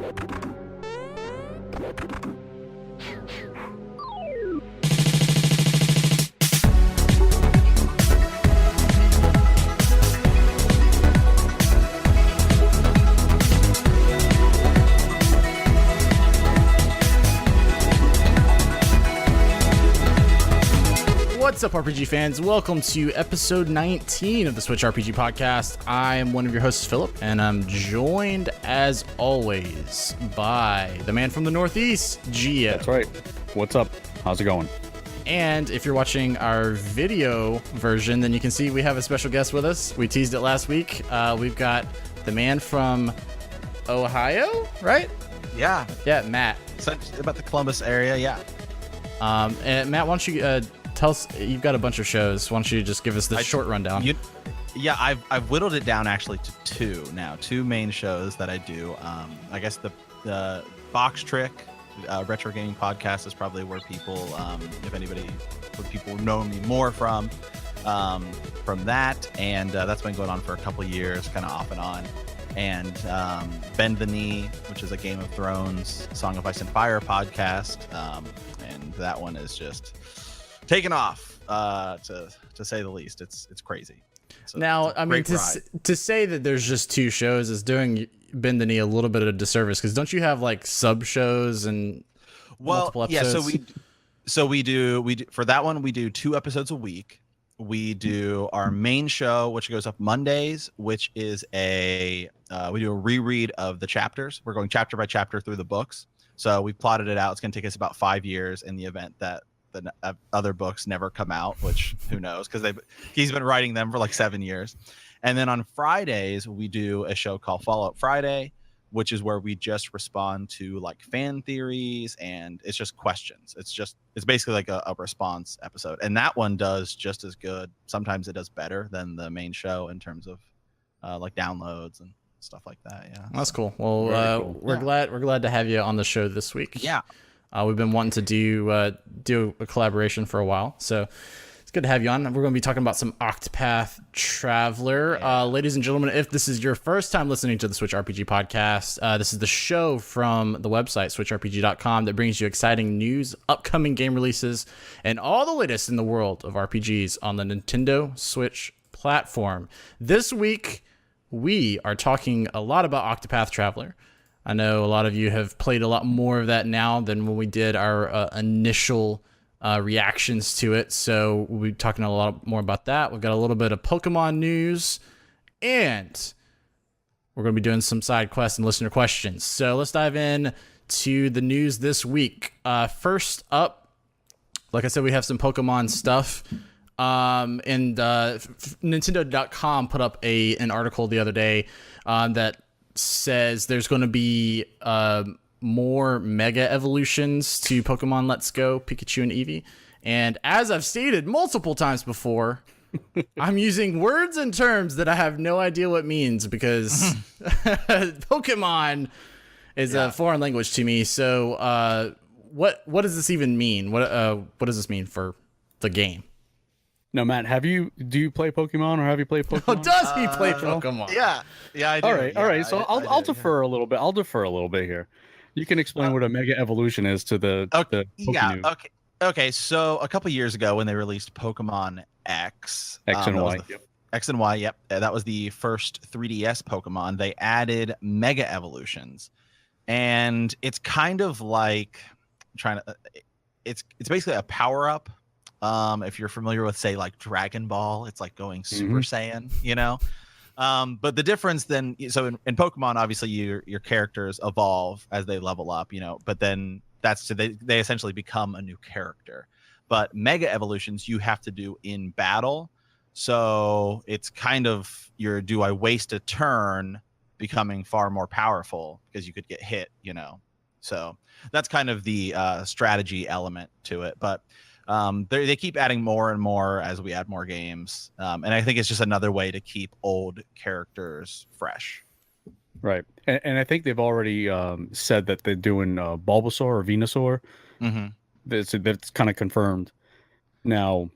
What's up, RPG fans? Welcome to episode 19 of the Switchrpg podcast. I am one of your hosts, Philip, and I'm joined, as always, by the man from the Northeast, Gio. That's right. What's up? How's it going? And if you're watching our video version, then you can see we have a special guest with us. We teased it last week. We've got the man from Ohio, right? Yeah, Matt. so about the Columbus area, yeah. And Matt, why don't you tell us, you've got a bunch of shows. Why don't you just give us the short rundown? I've whittled it down actually to two main shows that I do. I guess the Box Trick retro gaming podcast is probably where people, what people know me more from that, and that's been going on for a couple years, kind of off and on. And Bend the Knee, which is a Game of Thrones, Song of Ice and Fire podcast, and that one is just taken off, to say the least. It's crazy. Now, I mean, to say that there's just two shows is doing Bend the Knee a little bit of a disservice, because don't you have like sub shows and multiple episodes? Yeah, so we do for that one we do 2 episodes a week. We do our main show, which goes up Mondays, which is we do a reread of the chapters. We're going chapter by chapter through the books. So we plotted it out. It's going to take us about 5 years in the event that the other books never come out, which who knows, because he's been writing them for like 7 years. And then on Fridays we do a show called Fallout Friday, which is where we just respond to like fan theories, and it's just questions. It's basically like a response episode, and that one does just as good. Sometimes it does better than the main show in terms of like downloads and stuff like that. Yeah, that's cool. Well, cool. We're glad to have you on the show this week. Yeah. We've been wanting to do a collaboration for a while, so it's good to have you on. We're going to be talking about some Octopath Traveler. Yeah. Ladies and gentlemen, if this is your first time listening to the Switchrpg podcast, this is the show from the website, switchrpg.com, that brings you exciting news, upcoming game releases, and all the latest in the world of RPGs on the Nintendo Switch platform. This week, we are talking a lot about Octopath Traveler. I know a lot of you have played a lot more of that now than when we did our initial reactions to it. So we'll be talking a lot more about that. We've got a little bit of Pokemon news, and we're going to be doing some side quests and listener questions. So let's dive in to the news this week. First up, like I said, we have some Pokemon stuff. And Nintendo.com put up an article the other day that says there's going to be more mega evolutions to Pokemon Let's Go, Pikachu and Eevee. And as I've stated multiple times before, I'm using words and terms that I have no idea what means, because Pokemon is a foreign language to me. So what does this even mean? What does this mean for the game? No, Matt, do you play Pokemon, or have you played Pokemon? Oh, does he play Pokemon? Yeah, I do. All right. So I'll defer a little bit. I'll defer a little bit here. You can explain what a mega evolution is to the Pokemon. Okay. So a couple years ago, when they released Pokemon X and Y, X and Y, yep, that was the first 3DS Pokemon. They added mega evolutions, and it's kind of like it's basically a power up. If you're familiar with, say, like Dragon Ball, it's like going Super Saiyan, you know? But the difference then, so in Pokemon, obviously your characters evolve as they level up, you know, but then they essentially become a new character. But mega evolutions you have to do in battle. So it's kind of do I waste a turn becoming far more powerful because you could get hit, you know? So that's kind of the strategy element to it. But they keep adding more and more as we add more games, and I think it's just another way to keep old characters fresh. Right, and I think they've already said that they're doing Bulbasaur or Venusaur. Mm-hmm. That's kind of confirmed now.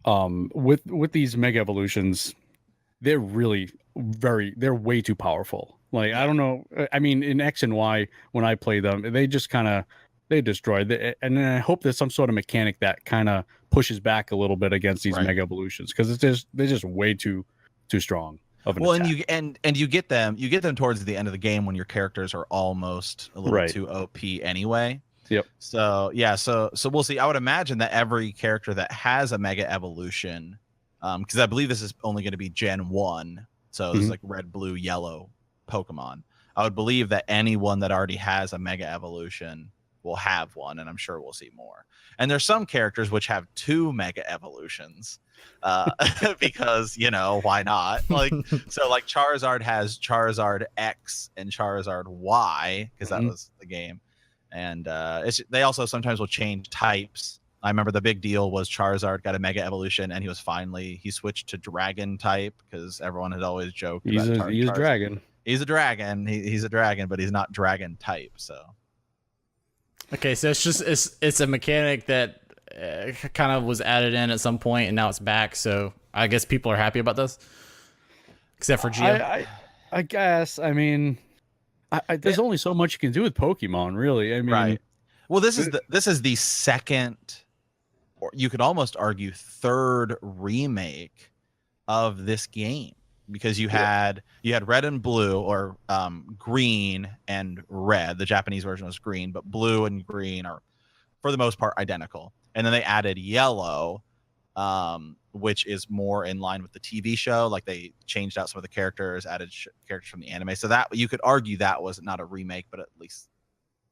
With these mega evolutions, they're really they're way too powerful. Like I don't know. I mean, in X and Y, when I play them, they just kind of they destroy. And then I hope there's some sort of mechanic that kind of pushes back a little bit against these Right. Mega Evolutions, because it's just they're just way too strong of an Well, attack. and you get them towards the end of the game when your characters are almost a little Right. too OP anyway. Yep. So yeah, so we'll see. I would imagine that every character that has a Mega Evolution, because I believe this is only going to be Gen 1, so this is like red, blue, yellow Pokemon. I would believe that anyone that already has a Mega Evolution will have one, and I'm sure we'll see more. And there's some characters which have 2 Mega Evolutions, because why not? Like so, like Charizard has Charizard X and Charizard Y because that was the game, and they also sometimes will change types. I remember the big deal was Charizard got a Mega Evolution, and he switched to Dragon type because everyone had always joked He's about a dragon. He's a dragon. He's a dragon, but he's not dragon type. So Okay, so it's a mechanic that kind of was added in at some point, and now it's back. So I guess people are happy about this, except for Geo. I guess. I mean, there's only so much you can do with Pokemon, really. I mean, right. Well, this is the second, or you could almost argue third remake of this game, because you had red and blue, or green and red. The Japanese version was green, but blue and green are for the most part identical. And then they added yellow, which is more in line with the TV show. Like they changed out some of the characters, added characters from the anime. So that you could argue that was not a remake, but at least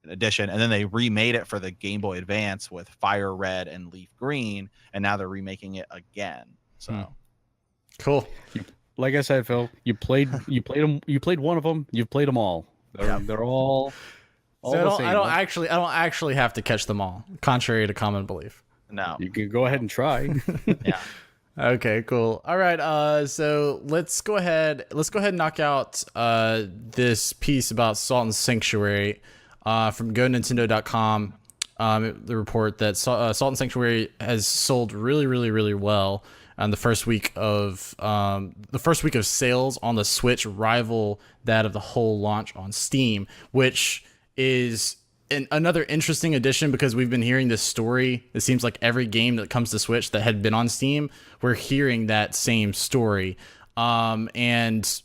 an addition. And then they remade it for the Game Boy Advance with Fire Red and Leaf Green, and now they're remaking it again. So Cool. Like I said, Phil, you played one of them. You've played them all. They're all So the same. I don't actually have to catch them all, contrary to common belief. No. You can go ahead and try. Yeah. Okay, cool. All right, so let's go ahead and knock out this piece about Salt and Sanctuary from GoNintendo.com. The report that Salt and Sanctuary has sold really, really, really well on the first week of sales on the Switch, rival that of the whole launch on Steam, which is another interesting addition, because we've been hearing this story. It seems like every game that comes to Switch that had been on Steam, we're hearing that same story, and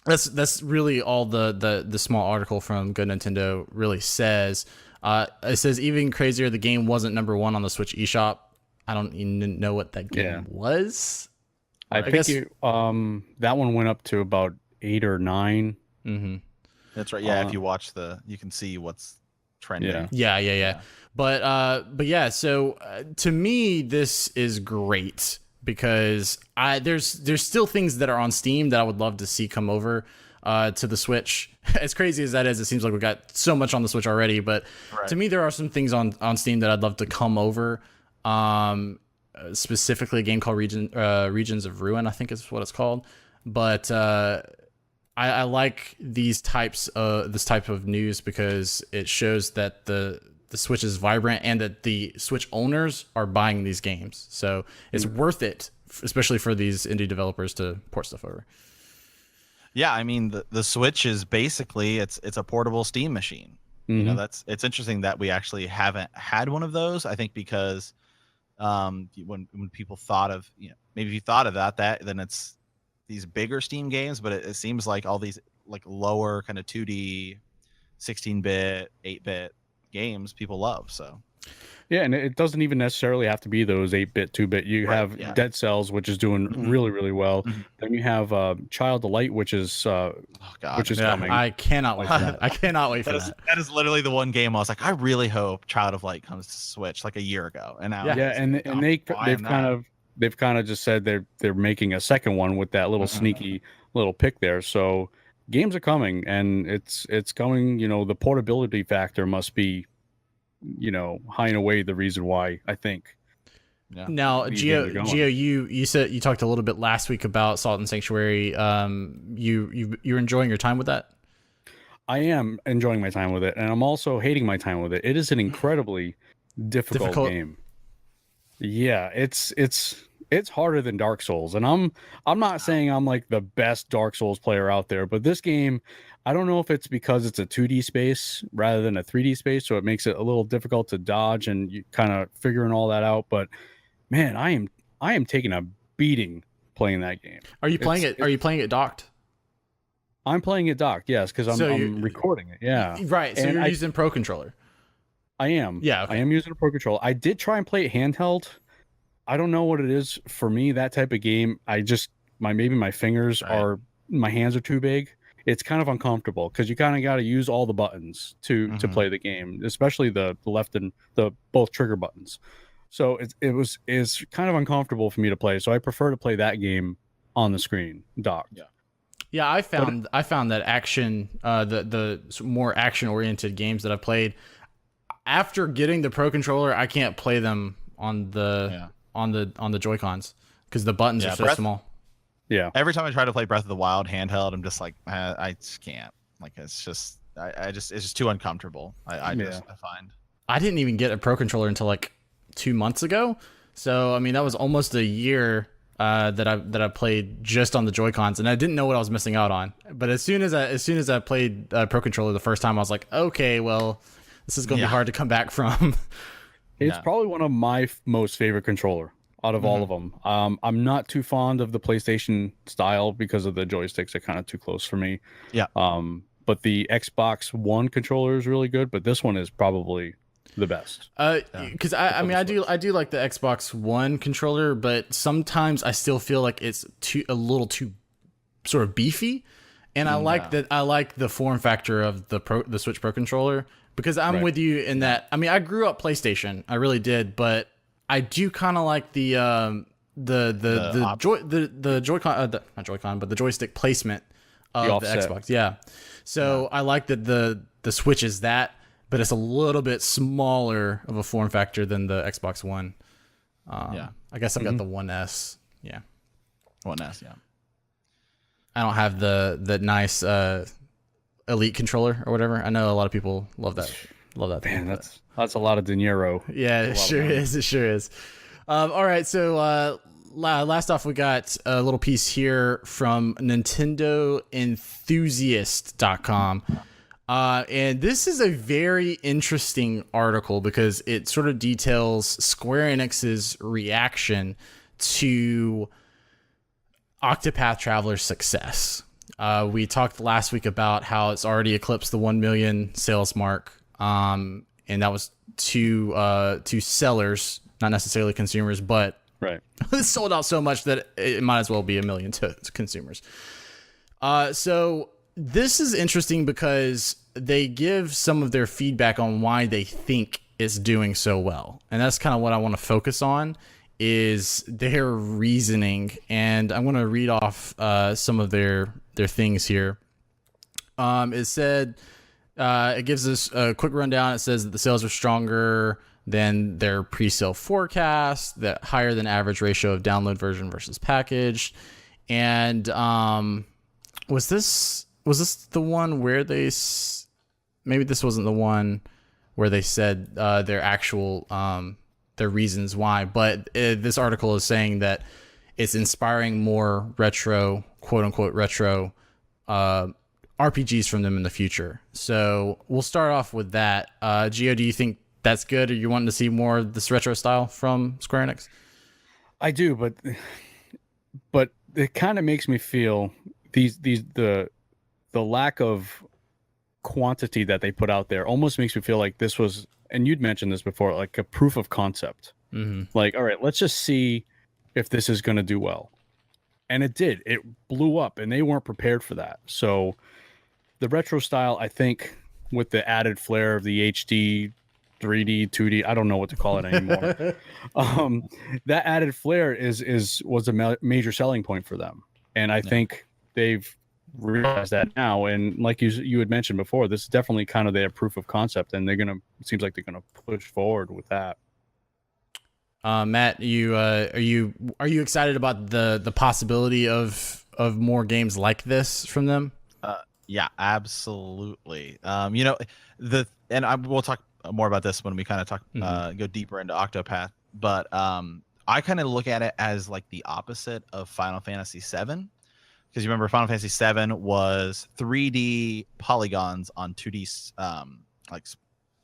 that's really all the small article from Good Nintendo really says. It says even crazier, the game wasn't number 1 on the Switch eShop. I don't even know what that game was. I guess that one went up to about 8 or 9. Mm-hmm. That's right. Yeah, if you watch you can see what's trending. Yeah. But yeah. So to me, this is great, because there's still things that are on Steam that I would love to see come over to the Switch. As crazy as that is, it seems like we got so much on the Switch already. But to me, there are some things on Steam that I'd love to come over. Specifically a game called Regions of Ruin, I think is what it's called. But I like this type of news, because it shows that the Switch is vibrant and that the Switch owners are buying these games. So it's worth it, especially for these indie developers, to port stuff over. Yeah, I mean the Switch is basically it's a portable Steam machine. It's interesting that we actually haven't had one of those. I think because when people thought of, maybe if you thought of that then it's these bigger Steam games, but it seems like all these like lower kind of 2D 16-bit 8-bit games people love. So yeah, and it doesn't even necessarily have to be those 8-bit 2-bit. You have Dead Cells, which is doing really, really well. Then you have Child of Light, which is coming. I cannot wait for that. I cannot wait for that. That is literally the one game I was like, I really hope Child of Light comes to Switch, like a year ago. And now they've kind of just said they're making a second one with that little sneaky little pick there. So games are coming, and it's coming. The portability factor must be, high and away the reason why, I think. Yeah. Now, Geo, you said you talked a little bit last week about Salt and Sanctuary. You're enjoying your time with that? I am enjoying my time with it, and I'm also hating my time with it. It is an incredibly difficult game. Yeah, it's it's harder than Dark Souls. And I'm not saying I'm like the best Dark Souls player out there, but this game, I don't know if it's because it's a 2D space rather than a 3D space, so it makes it a little difficult to dodge and you kind of figuring all that out. But man, I am taking a beating playing that game. Are you playing it? Are you playing it docked? I'm playing it docked, yes, because I'm recording it. Yeah, right. So you're using Pro Controller. I am. Yeah, okay. I am using a Pro Controller. I did try and play it handheld. I don't know what it is for me. That type of game, maybe my fingers are, my hands are too big. It's kind of uncomfortable because you kind of got to use all the buttons to play the game, especially the left and the both trigger buttons. So it's kind of uncomfortable for me to play. So I prefer to play that game on the screen, docked. Yeah, I found that action, the more action oriented games that I've played, after getting the Pro Controller, I can't play them on the Joy-Cons because the buttons are so small. Yeah. Every time I try to play Breath of the Wild handheld, I'm just like, I just can't. Like, it's just, it's just too uncomfortable. I find. I didn't even get a Pro Controller until like 2 months ago. So I mean, that was almost a year that I played just on the Joy-Cons, and I didn't know what I was missing out on. But as soon as I played Pro Controller the first time, I was like, okay, well, this is going to be hard to come back from. It's probably one of my most favorite controller out of all of them. I'm not too fond of the PlayStation style because of the joysticks are kind of too close for me. Yeah. But the Xbox One controller is really good, but this one is probably the best. Because I mean, I do like the Xbox One controller, but sometimes I still feel like it's a little too sort of beefy, and I like the form factor of the Switch Pro controller, because I'm with you in that. I mean, I grew up PlayStation, I really did, but I do kind of like the Joy-Con, not Joy-Con, but the joystick placement of the Xbox. Yeah. So I like that the Switch is that, but it's a little bit smaller of a form factor than the Xbox One. I guess I've got the One S. Yeah. One S. Yeah. I don't have the nice Elite controller or whatever. I know a lot of people love that. Man, that's a lot of dinero. Yeah, it sure is. It sure is. All right, so last off, we got a little piece here from NintendoEnthusiast.com. And this is a very interesting article because it sort of details Square Enix's reaction to Octopath Traveler's success. We talked last week about how it's already eclipsed the 1 million sales mark. And that was to sellers, not necessarily consumers, but it's sold out so much that it might as well be 1 million to consumers. So this is interesting because they give some of their feedback on why they think it's doing so well. And that's kind of what I want to focus on, is their reasoning. And I'm going to read off some of their things here. It said, it gives us a quick rundown. It says that the sales are stronger than their pre-sale forecast, that higher than average ratio of download version versus packaged. And was this the one where maybe this wasn't the one where they said their actual their reasons why, but this article is saying that it's inspiring more retro, quote unquote retro RPGs from them in the future. So we'll start off with that. Gio, do you think that's good, or you wanting to see more of this retro style from Square Enix? I do, but it kind of makes me feel the lack of quantity that they put out there almost makes me feel like this was, and you'd mentioned this before, like a proof of concept. Like, all right, let's just see if this is going to do well. And it did. It blew up, and they weren't prepared for that. So the retro style, I think, with the added flair of the HD, 3D, 2D, I don't know what to call it anymore. That added flair was a major selling point for them. And I think they've realize that now, and like you had mentioned before, this is definitely kind of their proof of concept, and it seems like they're gonna push forward with that. Matt, are you excited about the possibility of more games like this from them? Yeah, absolutely. We'll talk more about this when we kind of talk go deeper into Octopath, but I kind of look at it as like the opposite of Final Fantasy VII, because you remember Final Fantasy VII was 3D polygons on 2D like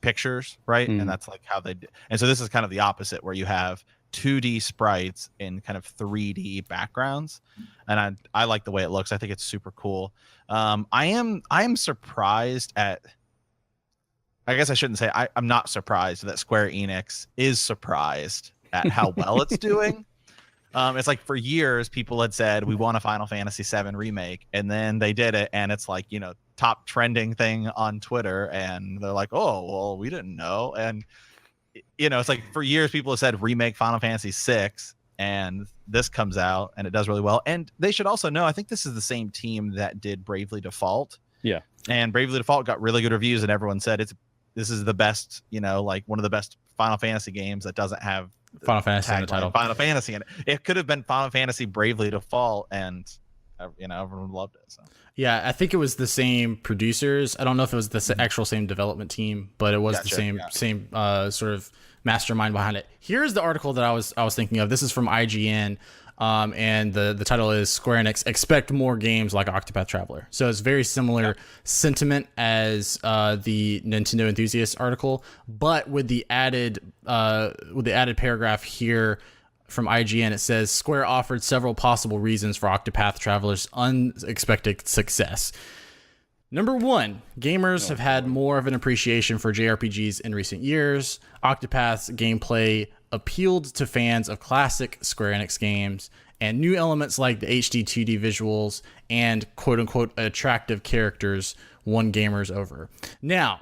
pictures, right? And that's like how they did. And so this is kind of the opposite, where you have 2D sprites in kind of 3D backgrounds, and I like the way it looks. I think it's super cool. I am surprised at. I guess I shouldn't say I'm not surprised that Square Enix is surprised at how well it's doing. It's like for years people had said we want a Final Fantasy VII remake, and then they did it, and it's like, you know, top trending thing on Twitter, and they're like, oh well, we didn't know. And you know, it's like for years people have said remake Final Fantasy VI, and this comes out and it does really well. And they should also know, I think this is the same team that did Bravely Default. Yeah, and Bravely Default got really good reviews, and everyone said this is the best, you know, like one of the best Final Fantasy games that doesn't have Final Fantasy in the title. Final Fantasy in it. It could have been Final Fantasy Bravely Default, and you know, everyone loved it. So. Yeah, I think it was the same producers. I don't know if it was the actual same development team, but it was the same sort of mastermind behind it. Here's the article that I was thinking of. This is from IGN. And the title is Square Enix expect more games like Octopath Traveler. So it's very similar sentiment as the Nintendo Enthusiast article, but with the added paragraph here from IGN. It says Square offered several possible reasons for Octopath Traveler's unexpected success. Number one, gamers have had more of an appreciation for JRPGs in recent years. Octopath's gameplay appealed to fans of classic Square Enix games, and new elements like the HD 2D visuals and quote-unquote attractive characters won gamers over. Now,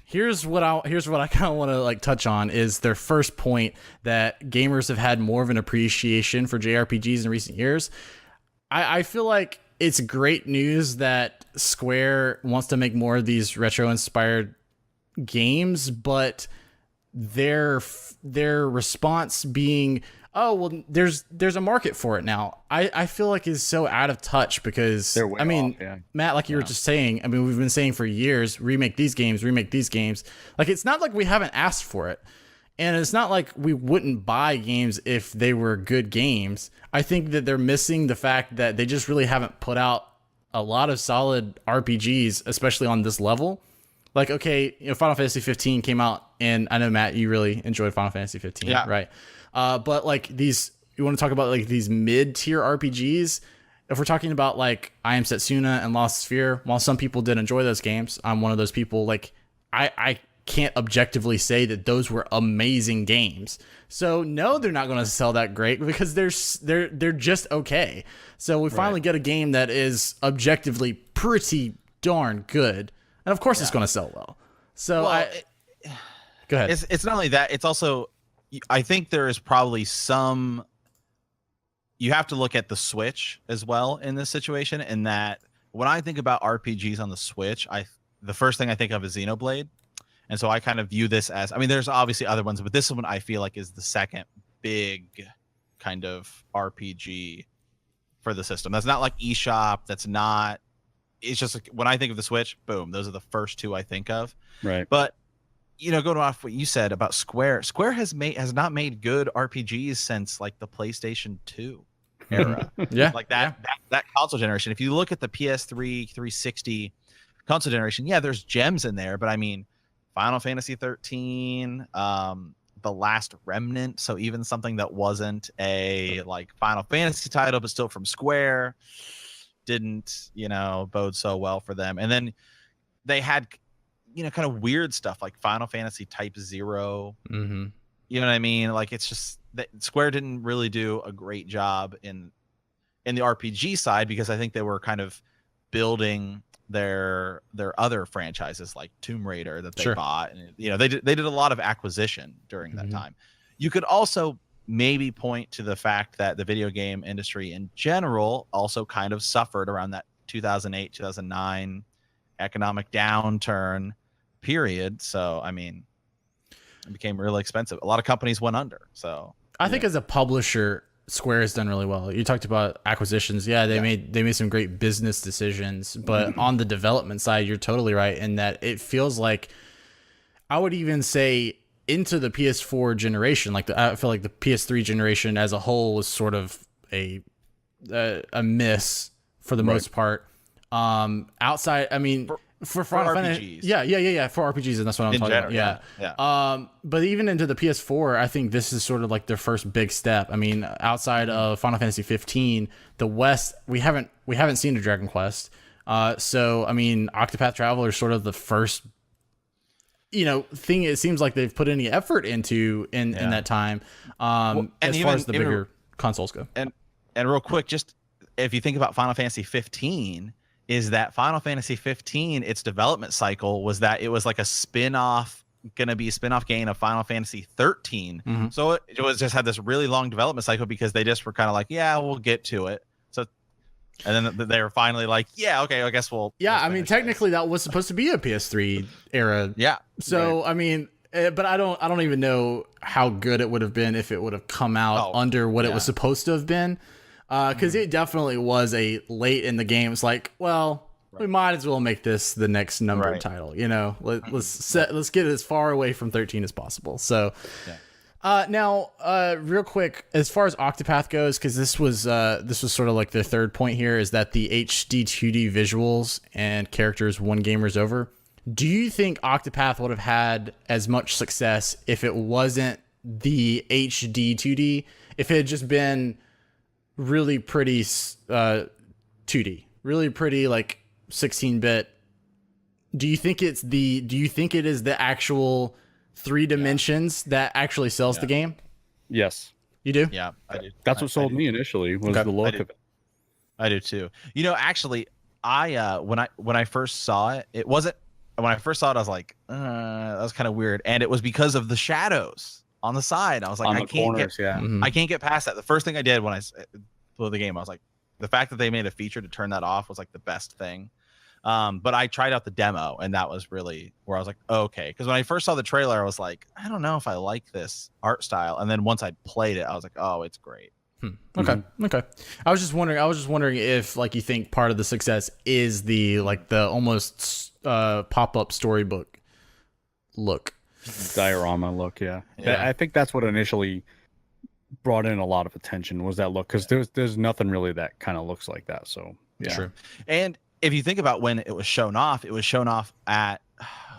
here's what I kind of want to like touch on is their first point, that gamers have had more of an appreciation for JRPGs in recent years. I feel like it's great news that Square wants to make more of these retro-inspired games, but their response being, oh well, there's a market for it now, I feel like is so out of touch, because I mean, Matt, like you were just saying, I mean, we've been saying for years, remake these games. Like, it's not like we haven't asked for it, and it's not like we wouldn't buy games if they were good games. I think that they're missing the fact that they just really haven't put out a lot of solid RPGs, especially on this level. Like, okay, you know, Final Fantasy 15 came out, and I know, Matt, you really enjoyed Final Fantasy 15, right? But like these, you want to talk about like these mid-tier RPGs? If we're talking about like I Am Setsuna and Lost Sphere, while some people did enjoy those games, I'm one of those people. Like, I can't objectively say that those were amazing games. So no, they're not going to sell that great, because they're just okay. So we finally get a game that is objectively pretty darn good. And of course, it's going to sell well. So go ahead. It's not only that; it's also, I think there is probably some. You have to look at the Switch as well in this situation. In that, when I think about RPGs on the Switch, the first thing I think of is Xenoblade, and so I kind of view this as. I mean, there's obviously other ones, but this one I feel like is the second big kind of RPG for the system. That's not like eShop. That's not. It's just like, when I think of the Switch, boom, those are the first two I think of. Right. But, you know, going off what you said about Square has not made good RPGs since like the PlayStation 2 era. Like that console generation. If you look at the PS3, 360 console generation, there's gems in there, but I mean, Final Fantasy 13, The Last Remnant, so even something that wasn't a like Final Fantasy title but still from Square, didn't, you know, bode so well for them. And then they had, you know, kind of weird stuff like Final Fantasy Type 0. Mm-hmm. You know what I mean? Like, it's just that Square didn't really do a great job in the RPG side, because I think they were kind of building their other franchises like Tomb Raider that they bought, and you know, they did a lot of acquisition during that time. You could also maybe point to the fact that the video game industry in general also kind of suffered around that 2008, 2009 economic downturn period. So, I mean, it became really expensive. A lot of companies went under. So I think as a publisher, Square has done really well. You talked about acquisitions. They made some great business decisions, but on the development side, you're totally right in that it feels like, I would even say into the PS4 generation. Like I feel like the PS3 generation as a whole was sort of a miss for the most part. Outside, I mean, for Final Fantasy, RPGs. for RPGs, and that's what I'm talking about. Yeah. But even into the PS4, I think this is sort of like their first big step. I mean, outside of Final Fantasy 15, the West, we haven't seen a Dragon Quest. So I mean, Octopath Traveler is sort of the first, thing it seems like they've put any effort into in that time. As far as the bigger consoles go. And real quick, just if you think about Final Fantasy 15, is that Final Fantasy 15, its development cycle was that it was like a spin-off game of Final Fantasy 13. Mm-hmm. So it was just had this really long development cycle because they just were kind of like, yeah, we'll get to it. So, and then they were finally like, yeah, okay, I guess we'll. Yeah, I mean, technically that was supposed to be a PS3 era. Yeah. So, right. I mean, but I don't even know how good it would have been if it would have come out under what it was supposed to have been. Because it definitely was a late in the game. It's like, well, we might as well make this the next numbered title. Let's get as far away from 13 as possible. So, now, real quick, as far as Octopath goes, because this was sort of like the third point here, is that the HD 2D visuals and characters won gamers over. Do you think Octopath would have had as much success if it wasn't the HD 2D? If it had just been really pretty 2D, really pretty like 16-bit. Do you think it is the actual 3 dimensions that actually sells the game? Yes. You do? Yeah, I do. That's what sold me initially was the look of it. I do too. Actually, I when I first saw it, I was like, that was kind of weird, and it was because of the shadows on the side. I was like, I can't get past that. The first thing I did when I played the game, I was like, the fact that they made a feature to turn that off was like the best thing. But I tried out the demo, and that was really where I was like, okay. Because when I first saw the trailer, I was like, I don't know if I like this art style. And then once I played it, I was like, oh, it's great. Okay. I was just wondering if, like, you think part of the success is the almost pop-up storybook look. Diorama look, yeah. I think that's what initially brought in a lot of attention, was that look, because there's nothing really that kind of looks like that. So yeah. True. And if you think about when it was shown off, it was shown off at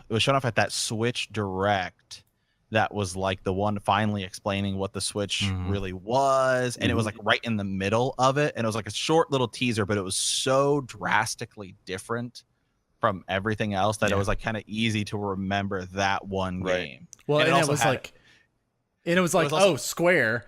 that Switch Direct that was like the one finally explaining what the Switch really was, and it was like right in the middle of it, and it was like a short little teaser, but it was so drastically different from everything else that it was like kind of easy to remember that one game. Well, and it was like, oh, Square,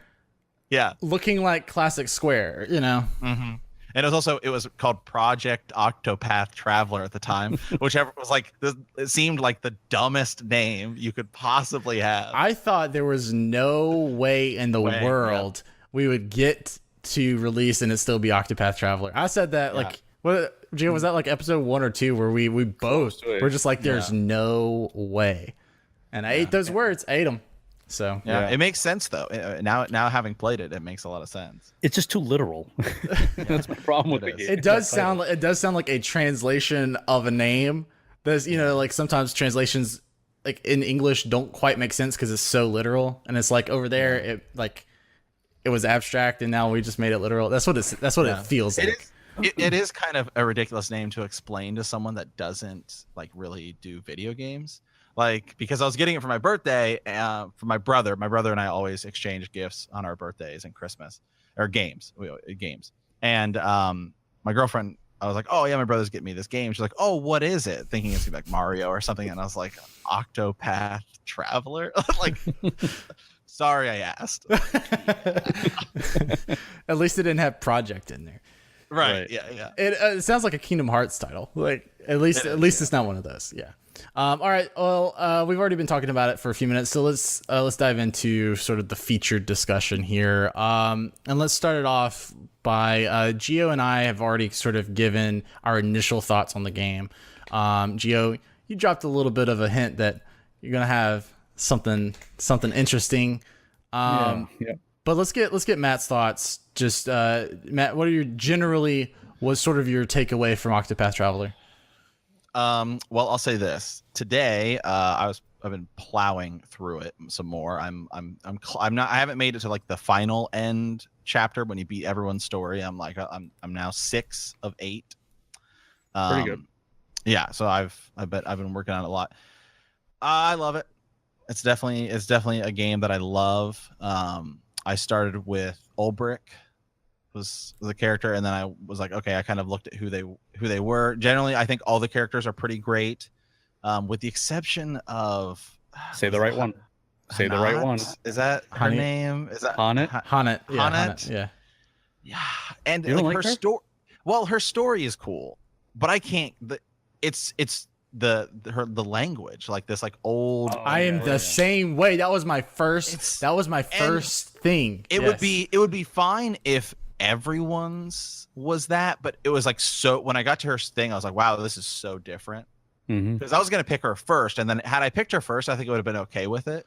looking like classic Square, And it was called Project Octopath Traveler at the time, whichever was like it seemed like the dumbest name you could possibly have. I thought there was no way in the world we would get to release and it still be Octopath Traveler. I said that Gio, was that like episode 1 or 2 where we both were just like, there's no way, and I ate those words. I ate them. So it makes sense though. Now having played it, it makes a lot of sense. It's just too literal. That's my problem with it. It does sound like a translation of a name. There's like sometimes translations like in English don't quite make sense because it's so literal, and it's like over there it was abstract and now we just made it literal. That's what it feels like. It is kind of a ridiculous name to explain to someone that doesn't like really do video games. Like, because I was getting it for my birthday, for my brother. My brother and I always exchange gifts on our birthdays and Christmas, or games. And my girlfriend, I was like, oh yeah, my brother's getting me this game. She's like, oh, what is it? Thinking it's gonna be like Mario or something. And I was like, Octopath Traveler. Like, sorry, I asked. At least it didn't have project in there. Right. Yeah. It sounds like a Kingdom Hearts title. Like at least it's not one of those. Yeah. All right. Well, we've already been talking about it for a few minutes, so let's dive into sort of the featured discussion here. And let's start it off by Gio and I have already sort of given our initial thoughts on the game. Gio, you dropped a little bit of a hint that you're gonna have something interesting. But let's get Matt's thoughts. Just Matt, what's sort of your takeaway from Octopath Traveler? Well, I'll say this. Today, I was been plowing through it some more. I'm not, I haven't made it to like the final end chapter when you beat everyone's story. I'm now 6 of 8. Pretty good. Yeah, so I've been working on it a lot. I love it. It's definitely a game that I love. I started with Ulbrich was the character, and then I was like, okay, I kind of looked at who they were. Generally, I think all the characters are pretty great, with the exception of Say the right one. Say the right one. Is that her Honey? name? Is that Hanet? Hanet. Yeah, Hanet? Hanet. Yeah. Yeah, and You don't like like her her? story. Well, her story is cool, but I can't. It's the language, like this like old. Oh, I am the same way. That was my first. That was my first thing. It would be fine if everyone's was that, but it was like, so when I got to her thing, I was like, wow, this is so different. Because I was gonna pick her first, and then had I picked her first, I think it would have been okay with it.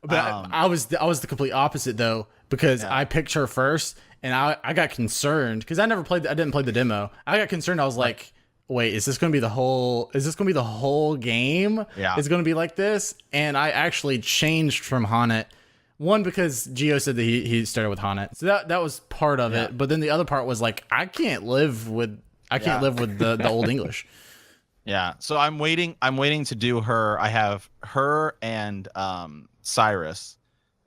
But I was the complete opposite though, because I picked her first, and I got concerned because I didn't play the demo. I got concerned. I was like, wait, is this gonna be the whole game? Yeah, it's gonna be like this. And I actually changed from Hanet. One, because Gio said that he started with Hanet, so that was part of it. But then the other part was like, I can't live with the Old English. Yeah, so I'm waiting to do her. I have her and Cyrus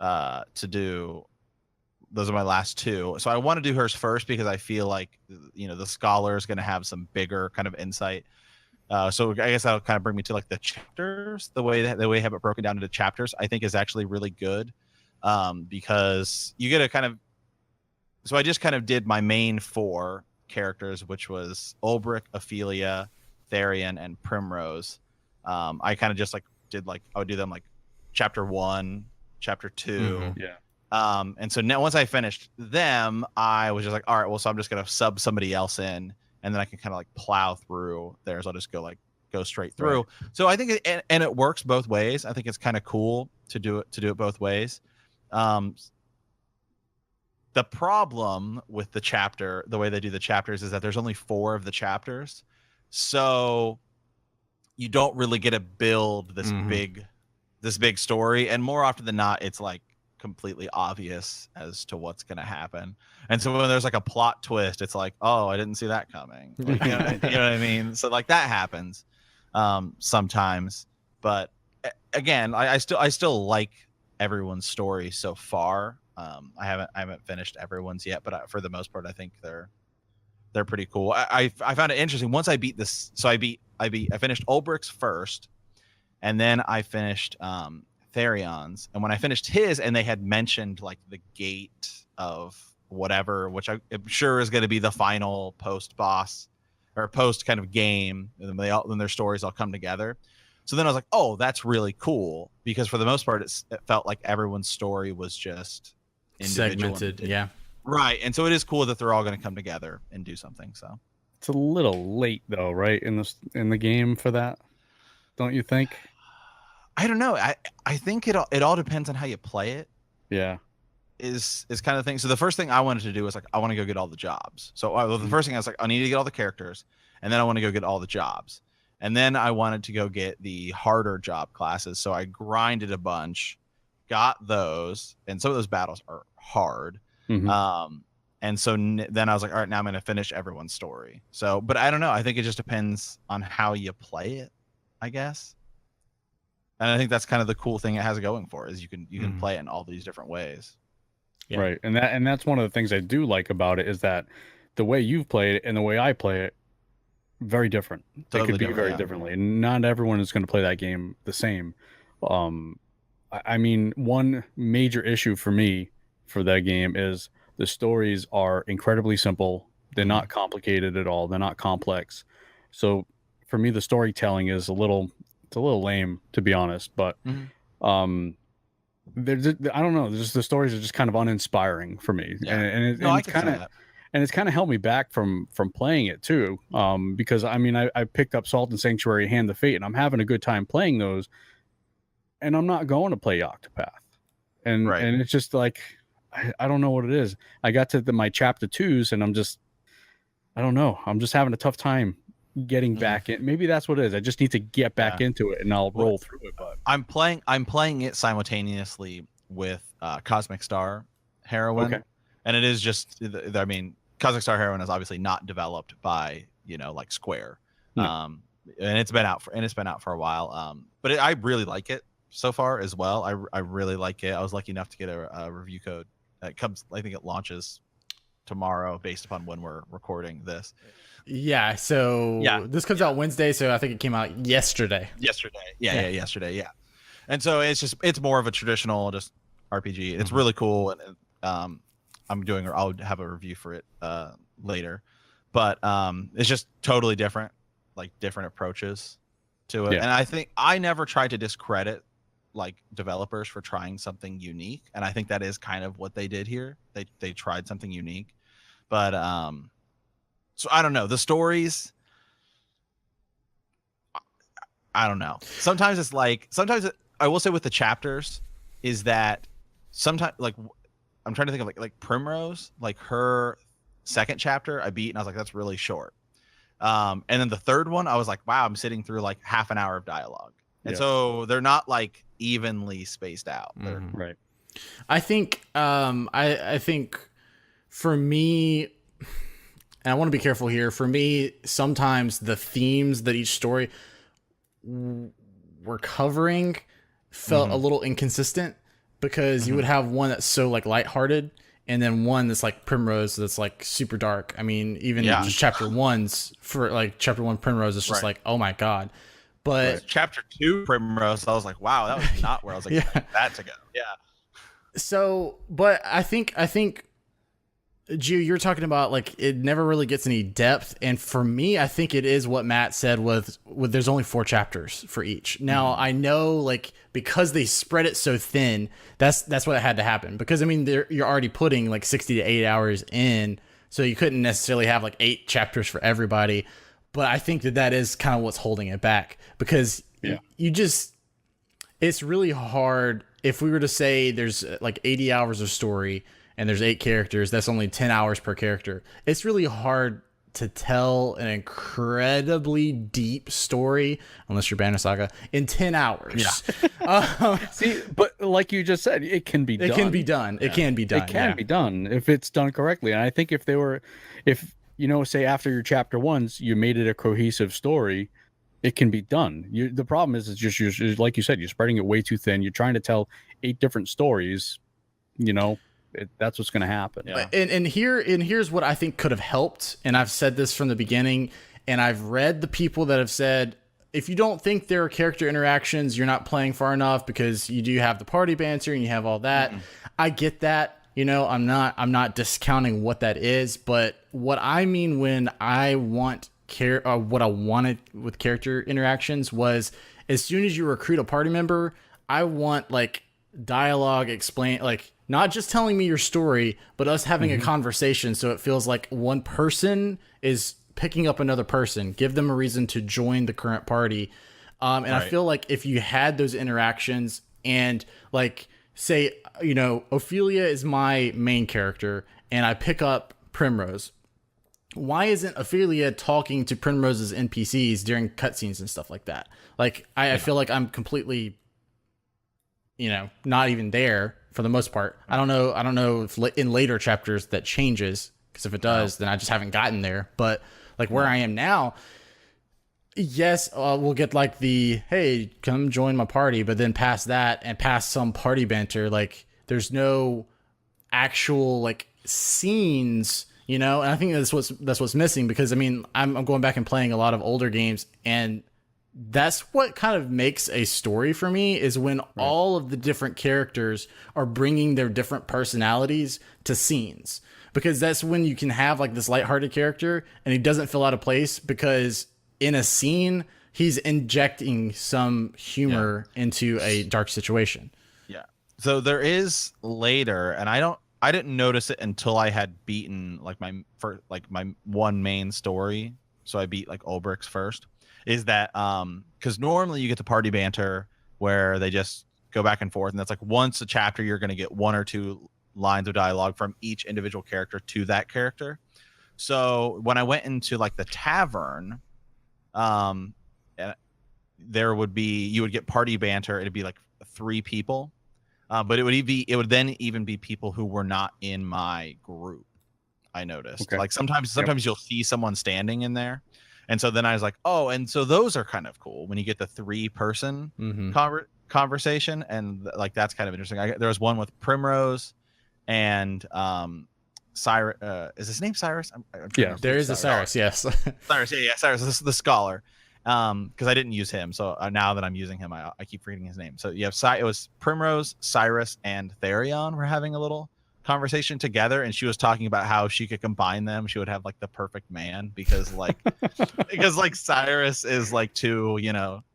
to do. Those are my last 2. So I want to do hers first because I feel like, you know, the scholar is going to have some bigger kind of insight. So I guess that'll kind of bring me to like the chapters. The way they have it broken down into chapters, I think, is actually really good, because you get a kind of. So I just kind of did my main 4 characters, which was Ulbrich, Ophelia, Therian, and Primrose. I kind of just like did like I would do them like chapter 1, chapter 2. Yeah. And so now once I finished them, I was just like, all right, well, so I'm just gonna sub somebody else in, and then I can kind of like plow through theirs. I'll just go straight through. Right. So I think it works both ways. I think it's kind of cool to do it both ways. The problem with the way they do the chapters is that there's only 4 of the chapters. So you don't really get to build this big story, and more often than not, it's like completely obvious as to what's going to happen. And so when there's like a plot twist, it's like, oh, I didn't see that coming. Like, you know what I mean? So like that happens sometimes. But again, I still like everyone's story so far. I haven't finished everyone's yet, but for the most part, I think they're pretty cool. I found it interesting once I beat this. So I finished Ulbrich's first, and then I finished Therion's. And when I finished his, and they had mentioned like the gate of whatever, which I'm sure is going to be the final post boss or post kind of game, and then their stories all come together. So then I was like, oh, that's really cool, because for the most part, it felt like everyone's story was just segmented. Yeah. Right. And so it is cool that they're all going to come together and do something. So it's a little late though, right? In the game for that. Don't you think? I don't know. I think it all depends on how you play it. Yeah. Is kind of thing. So the first thing I wanted to do was like, I want to go get all the jobs. So the first thing I was like, I need to get all the characters, and then I want to go get all the jobs. And then I wanted to go get the harder job classes. So I grinded a bunch, got those, and some of those battles are hard. And so then I was like, all right, now I'm going to finish everyone's story. So, but I don't know. I think it just depends on how you play it, I guess. And I think that's kind of the cool thing it has going for, is you can play it in all these different ways. Yeah. Right. And that's one of the things I do like about it, is that the way you've played it and the way I play it, very different. They could be very differently. And not everyone is going to play that game the same. I mean, one major issue for me for that game is the stories are incredibly simple. They're not complicated at all. They're not complex. So for me, the storytelling is a little lame, to be honest. But I don't know. The stories are just kind of uninspiring for me. Yeah. And it's kind of held me back from playing it too. Because I mean, I picked up Salt and Sanctuary, Hand of Fate, and I'm having a good time playing those. And I'm not going to play Octopath. And it's just like, I don't know what it is. I got to my chapter 2s, and I don't know. I'm just having a tough time getting back in. Maybe that's what it is. I just need to get back into it, and I'll roll through it. But I'm playing it simultaneously with Cosmic Star Heroine, and it is just. I mean, Cosmic Star Heroine is obviously not developed by like Square, and it's been out for a while. But I really like it so far as well. I really like it. I was lucky enough to get a review code. It comes. I think it launches tomorrow, based upon when we're recording this. Yeah. So this comes out Wednesday, so I think it came out yesterday. Yesterday. Yeah. And so it's more of a traditional just RPG. It's really cool, and I'll have a review for it later, but it's just totally different, like different approaches to it. And I think I never tried to discredit like developers for trying something unique, and I think that is kind of what they did here. They tried something unique, but so I don't know, the stories, I don't know. Sometimes I will say with the chapters is that sometimes, like, I'm trying to think of like Primrose, like her second chapter I beat and I was like, that's really short. And then the third one, I was like, wow, I'm sitting through like half an hour of dialogue. And so they're not like evenly spaced out. Right. I think I think for me, and I want to be careful here, for me, sometimes the themes that each story were covering felt a little inconsistent, because you would have one that's so like lighthearted, and then one that's like Primrose that's like super dark. I mean, even just chapter 1 Primrose is just like, oh my god. But chapter 2 Primrose, I was like, wow, that was not where I was like that to go. Yeah. So, but I think Ju, you're talking about like it never really gets any depth, and for me, I think it is what Matt said with there's only 4 chapters for each. Now I know, like, because they spread it so thin, that's what had to happen, because I mean you're already putting like 60 to 80 hours in, so you couldn't necessarily have like 8 chapters for everybody. But I think that is kind of what's holding it back, because you just, it's really hard. If we were to say there's like 80 hours of story and there's 8 characters, that's only 10 hours per character. It's really hard to tell an incredibly deep story, unless you're Banner Saga, in 10 hours. See, but like you just said, it can be done. It can be done. It can be done. It can be done if it's done correctly. And I think if say after your chapter 1s, you made it a cohesive story, it can be done. The problem is, it's just like you said, you're spreading it way too thin. You're trying to tell 8 different stories. That's what's going to happen. Yeah. And here's what I think could have helped. And I've said this from the beginning, and I've read the people that have said, if you don't think there are character interactions, you're not playing far enough, because you do have the party banter and you have all that. I get that. I'm not discounting what that is, but what I mean when I want what I wanted with character interactions was, as soon as you recruit a party member, I want like dialogue explain, like not just telling me your story, but us having a conversation, so it feels like one person is picking up another person, give them a reason to join the current party. And I feel like if you had those interactions, and like, say, Ophelia is my main character and I pick up Primrose, why isn't Ophelia talking to Primrose's NPCs during cutscenes and stuff like that? Like, I feel like I'm completely, not even there for the most part. I don't know if in later chapters that changes, because if it does, then I just haven't gotten there. But like where I am now, yes, we'll get like the, hey, come join my party, but then past that and past some party banter, like there's no actual like scenes, and I think that's what's missing, because I mean, I'm going back and playing a lot of older games, and that's what kind of makes a story for me, is when all of the different characters are bringing their different personalities to scenes, because that's when you can have like this lighthearted character and he doesn't feel out of place, because in a scene he's injecting some humor into a dark situation. So there is later, and I didn't notice it until I had beaten like my one main story. So I beat like Ulbrich's first, is that because normally you get the party banter where they just go back and forth, and that's like once a chapter you're going to get 1 or 2 lines of dialogue from each individual character to that character. So when I went into like the tavern, And there would be, you would get party banter. It'd be like 3 people, but it would then even be people who were not in my group. I noticed like sometimes you'll see someone standing in there, and so then I was like, oh, and so those are kind of cool when you get the 3-person conversation, and like that's kind of interesting. There was one with Primrose and Cyrus. Is his name Cyrus? Yeah, there is a Cyrus. Yes, Cyrus. Yeah, Cyrus. This is the scholar. Because I didn't use him, so now that I'm using him, I keep forgetting his name. So you have it was Primrose, Cyrus, and Therion were having a little conversation together, and she was talking about how she could combine them. She would have like the perfect man because like Cyrus is like too,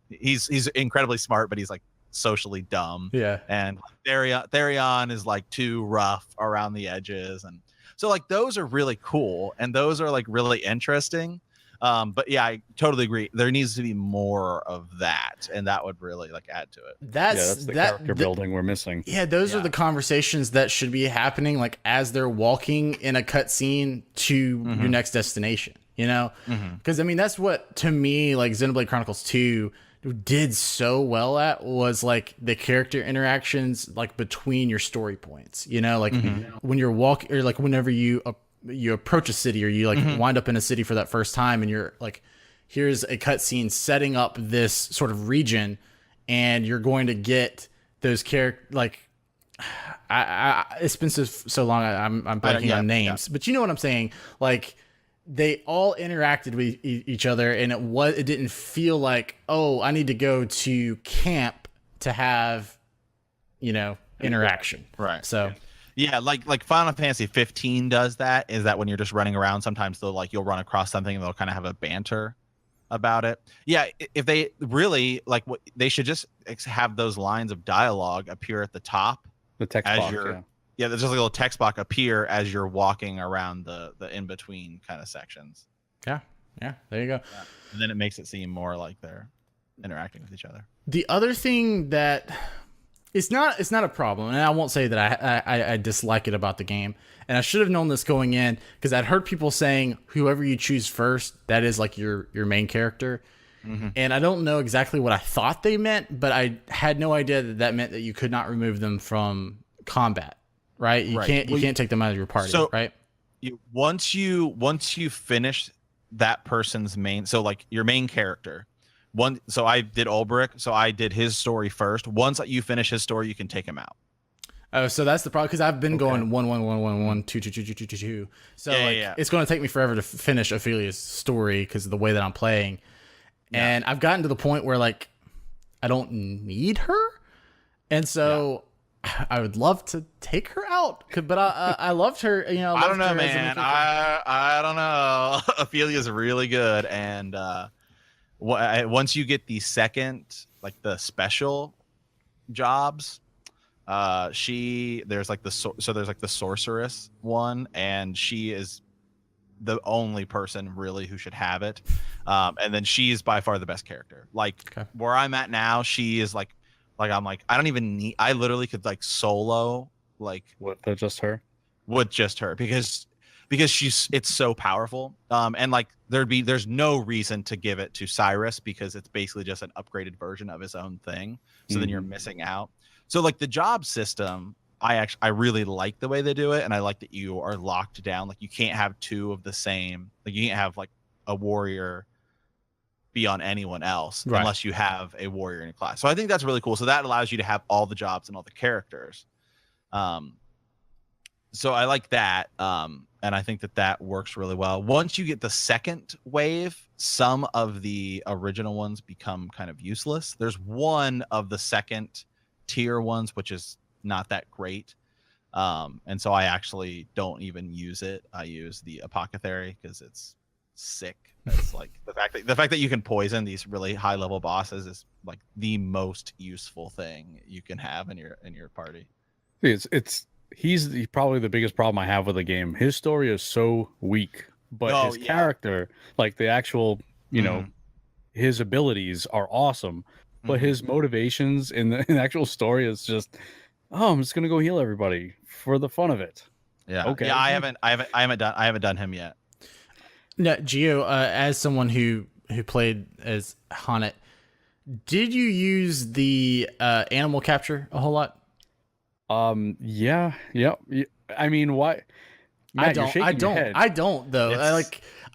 he's incredibly smart, but he's like socially dumb. Yeah, and Therion is like too rough around the edges, and so like those are really cool, and those are like really interesting. But yeah, I totally agree. There needs to be more of that, and that would really like add to it. That's the character building we're missing. Yeah, those are the conversations that should be happening like as they're walking in a cutscene to your next destination. Because I mean that's what to me like Xenoblade Chronicles 2 did so well at was like the character interactions like between your story points. Like when you're walking or like whenever you approach a city or you like wind up in a city for that first time and you're like, here's a cutscene setting up this sort of region and you're going to get those characters like it's been so long I'm blanking on names, but you know what I'm saying? Like they all interacted with each other and it didn't feel like, oh, I need to go to camp to have, interaction. Right. So yeah, like Final Fantasy 15 does that. Is that when you're just running around, sometimes you'll run across something and they'll kind of have a banter about it. Yeah, if they really like, what they should just have those lines of dialogue appear at the top. The text box. There's just like a little text box appear as you're walking around the in between kind of sections. Yeah, there you go. Yeah. And then it makes it seem more like they're interacting with each other. The other thing that it's not a problem, and I won't say that I dislike it about the game, and I should have known this going in because I'd heard people saying whoever you choose first, that is like your main character, and I don't know exactly what I thought they meant, but I had no idea that meant that you could not remove them from combat, right? You can't take them out of your party, right? Once you finish that person's main, so like your main character. So I did Ulbrich, so I did his story first. Once you finish his story, you can take him out. Oh, so that's the problem because I've been going 1-1-1-1-1 2-2-2-2-2-2. So it's going to take me forever to finish Ophelia's story because of the way that I'm playing, and I've gotten to the point where like I don't need her, and so I would love to take her out, but I loved her. I don't know, man. I don't know. Ophelia's really good, and once you get the second, like the special jobs, there's like the sorceress one, and she is the only person really who should have it, and then she's by far the best character. Like where I'm at now, she is like I'm like I don't even need. I literally could like solo like with just her because it's so powerful, and like there's no reason to give it to Cyrus because it's basically just an upgraded version of his own thing, so then you're missing out. So like the job system, I really like the way they do it, and I like that you are locked down. Like you can't have 2 of the same, like you can't have like a warrior be on anyone else unless you have a warrior in your class. So I think that's really cool. So that allows you to have all the jobs and all the characters. So I like that. And I think that works really well. Once you get the second wave, some of the original ones become kind of useless. There's one of the second tier ones, which is not that great. And so I actually don't even use it. I use the apothecary because it's sick. It's like the fact that you can poison these really high level bosses is like the most useful thing you can have in your party. He's probably the biggest problem I have with the game. His story is so weak, but his character, like the actual, his abilities are awesome, but his motivations in the actual story is just, I'm just gonna go heal everybody for the fun of it. Yeah. Okay. Yeah, I haven't done him yet. No, Gio, as someone who who played as Haunted, did you use the animal capture a whole lot? Yeah. I mean, why? Matt, you're shaking your head. I don't though.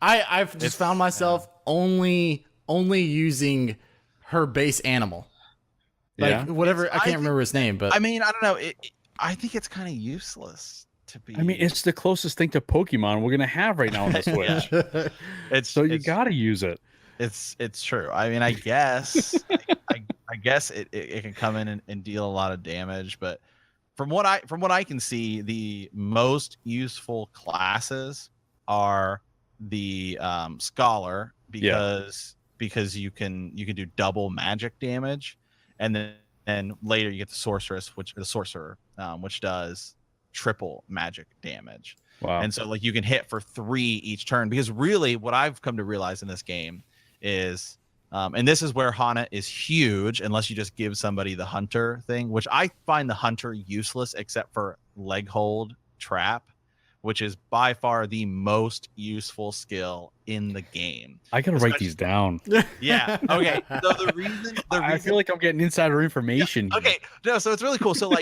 I've just found myself only using her base animal. Like whatever, I can't remember his name, but I mean, I don't know. I think it's kind of useless to be. I mean, it's the closest thing to Pokemon we're gonna have right now on the Switch. You gotta use it. It's true. I mean, I guess I guess it can come in and deal a lot of damage, but from what I can see, the most useful classes are the scholar because you can do double magic damage, and then later you get the sorceress, which does triple magic damage. Wow. And so like you can hit for 3 each turn, because really what I've come to realize in this game is and this is where Hana is huge, unless you just give somebody the hunter thing, which I find the hunter useless except for leg hold trap, which is by far the most useful skill in the game. I gotta write these down. Yeah. Okay. So the reason I feel like I'm getting insider information. Yeah, okay. No. So it's really cool. So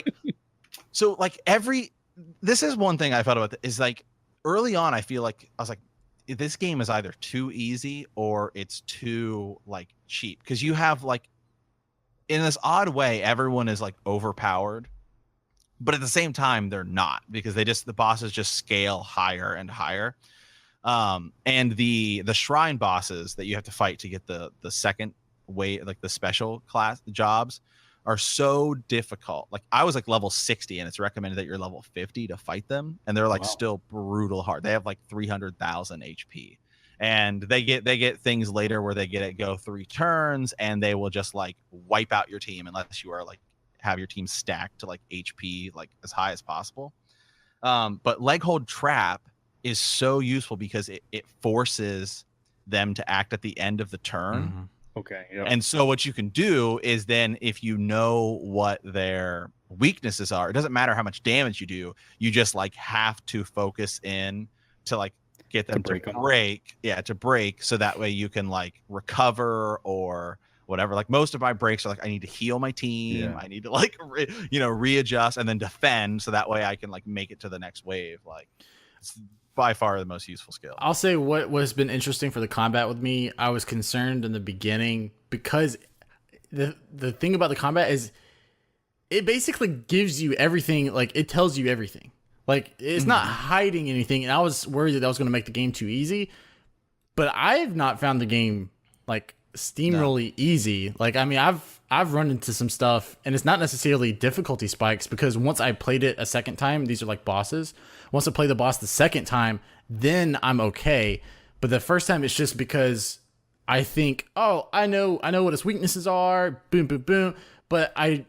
this is one thing I thought about is like early on, I feel like I was like, this game is either too easy or it's too like cheap, because you have like, in this odd way, everyone is like overpowered, but at the same time they're not, because the bosses just scale higher and higher. And the shrine bosses that you have to fight to get the second way, like the special class jobs, are so difficult. Like I was like level 60, and it's recommended that you're level 50 to fight them, and they're like still brutal hard. They have like 300,000 HP, and they get things later where they get it go 3 turns, and they will just like wipe out your team unless you are like have your team stacked to like HP like as high as possible. But leg hold trap is so useful because it forces them to act at the end of the turn. Mm-hmm. Okay. Yep. And so what you can do is then, if you know what their weaknesses are, it doesn't matter how much damage you do, you just like have to focus in to like get them to break, so that way you can like recover or whatever. Like most of my breaks are like, I need to heal my team, I need to like readjust and then defend, so that way I can like make it to the next wave. Like it's by far the most useful skill. I'll say what has been interesting for the combat with me, I was concerned in the beginning, because the thing about the combat is it basically gives you everything. Like it tells you everything. Like it's not hiding anything. And I was worried that was going to make the game too easy, but I've not found the game like steamrollly easy. Like, I mean, I've run into some stuff, and it's not necessarily difficulty spikes, because once I played it a second time, these are like bosses. Once I play the boss the second time, then I'm okay. But the first time, it's just because I think, oh, I know what his weaknesses are. Boom, boom, boom. But I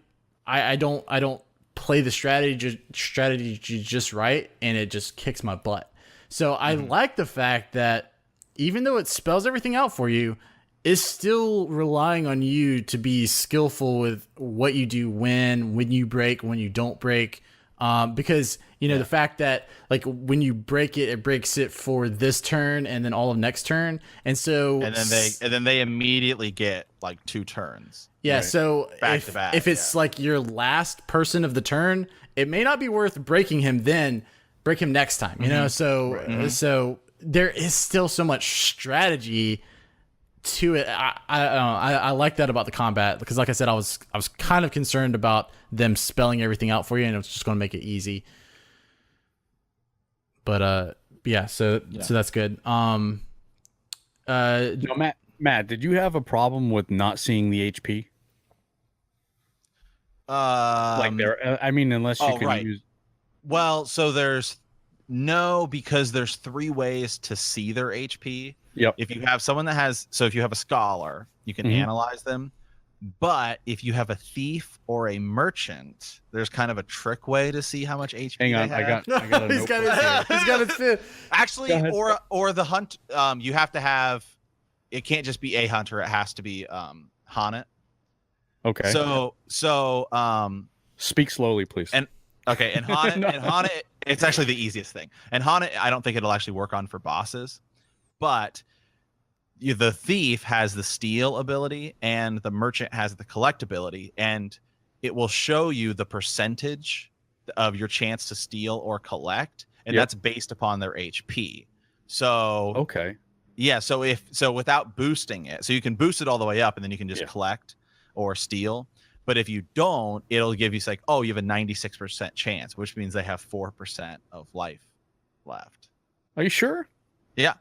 don't play the strategy just right, and it just kicks my butt. So I like the fact that even though it spells everything out for you, it's still relying on you to be skillful with what you do when you break, when you don't break. Because the fact that like when you break it, it breaks it for this turn and then all of next turn, and then they immediately get like 2 turns. Yeah, right? So back to back, if it's like your last person of the turn, it may not be worth breaking him. Then break him next time. So there is still so much strategy to it. I like that about the combat, because like I said, I was kind of concerned about them spelling everything out for you, and it was just going to make it easy. But so that's good. No, Matt, did you have a problem with not seeing the HP? Like there, I mean, unless you can use. Well, so because there's 3 ways to see their HP. Yep. If you have someone if you have a scholar, you can analyze them. But if you have a thief or a merchant, there's kind of a trick way to see how much HP Hang on, they have. I got a he's got it fit. Actually, or the hunt, you have to have, it can't just be a hunter, it has to be Haunted. Okay. So speak slowly, please. And Haunted, it's actually the easiest thing. And Haunted, I don't think it'll actually work on for bosses. But the thief has the steal ability and the merchant has the collect ability, and it will show you the percentage of your chance to steal or collect, and that's based upon their HP. So Okay. yeah, so without boosting it, so you can boost it all the way up and then you can just collect or steal. But if you don't, it'll give you like, oh, you have a 96% chance, which means they have 4% of life left. Are you sure? Yeah.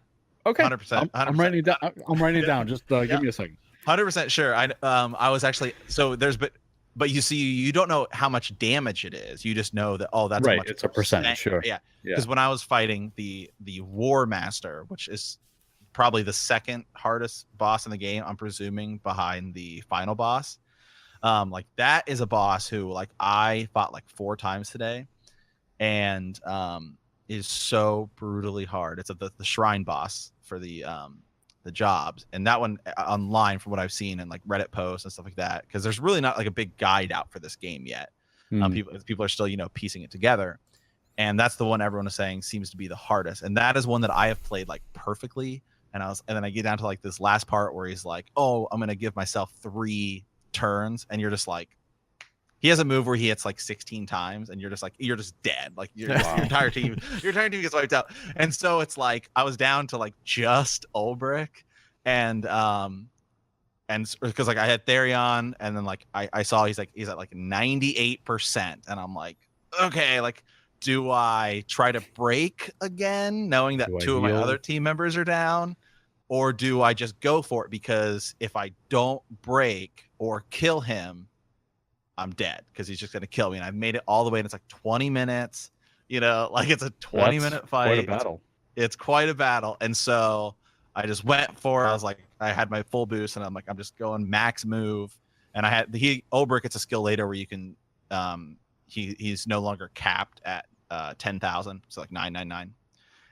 Okay. 100%. I'm writing it down. I'm writing it down. Just give me a second. 100% sure. I was actually, so there's but you see, you don't know how much damage it is. You just know that, oh, that's right. How much It's a percentage. Sure. Yeah. Because when I was fighting the War Master, which is probably the second hardest boss in the game, I'm presuming, behind the final boss. Like that is a boss who like I fought like 4 times today, and is so brutally hard. It's the shrine boss for the jobs, and that one online, from what I've seen in like Reddit posts and stuff like that, because there's really not like a big guide out for this game yet. People are still piecing it together, and that's the one everyone is saying seems to be the hardest, and that is one that I have played like perfectly. And then I get down to like this last part where he's like, oh, I'm gonna give myself 3 turns, and you're just like, he has a move where he hits like 16 times, and you're just dead. Like your entire team gets wiped out. And so it's like I was down to like just Ulbrich, and because like I had Therion, and then like I saw he's at like 98%, and I'm like, okay, like do I try to break again, knowing that 2 of my other team members are down? Or do I just go for it? Because if I don't break or kill him, I'm dead, because he's just going to kill me. And I've made it all the way, and it's like 20 minutes. Like it's a 20-minute fight. Quite a battle. It's quite a battle. And so I just went for it. I was like, I had my full boost, and I'm like, I'm just going max move. And I had Ulbrich gets a skill later where you can he's no longer capped at 10,000, so like 999.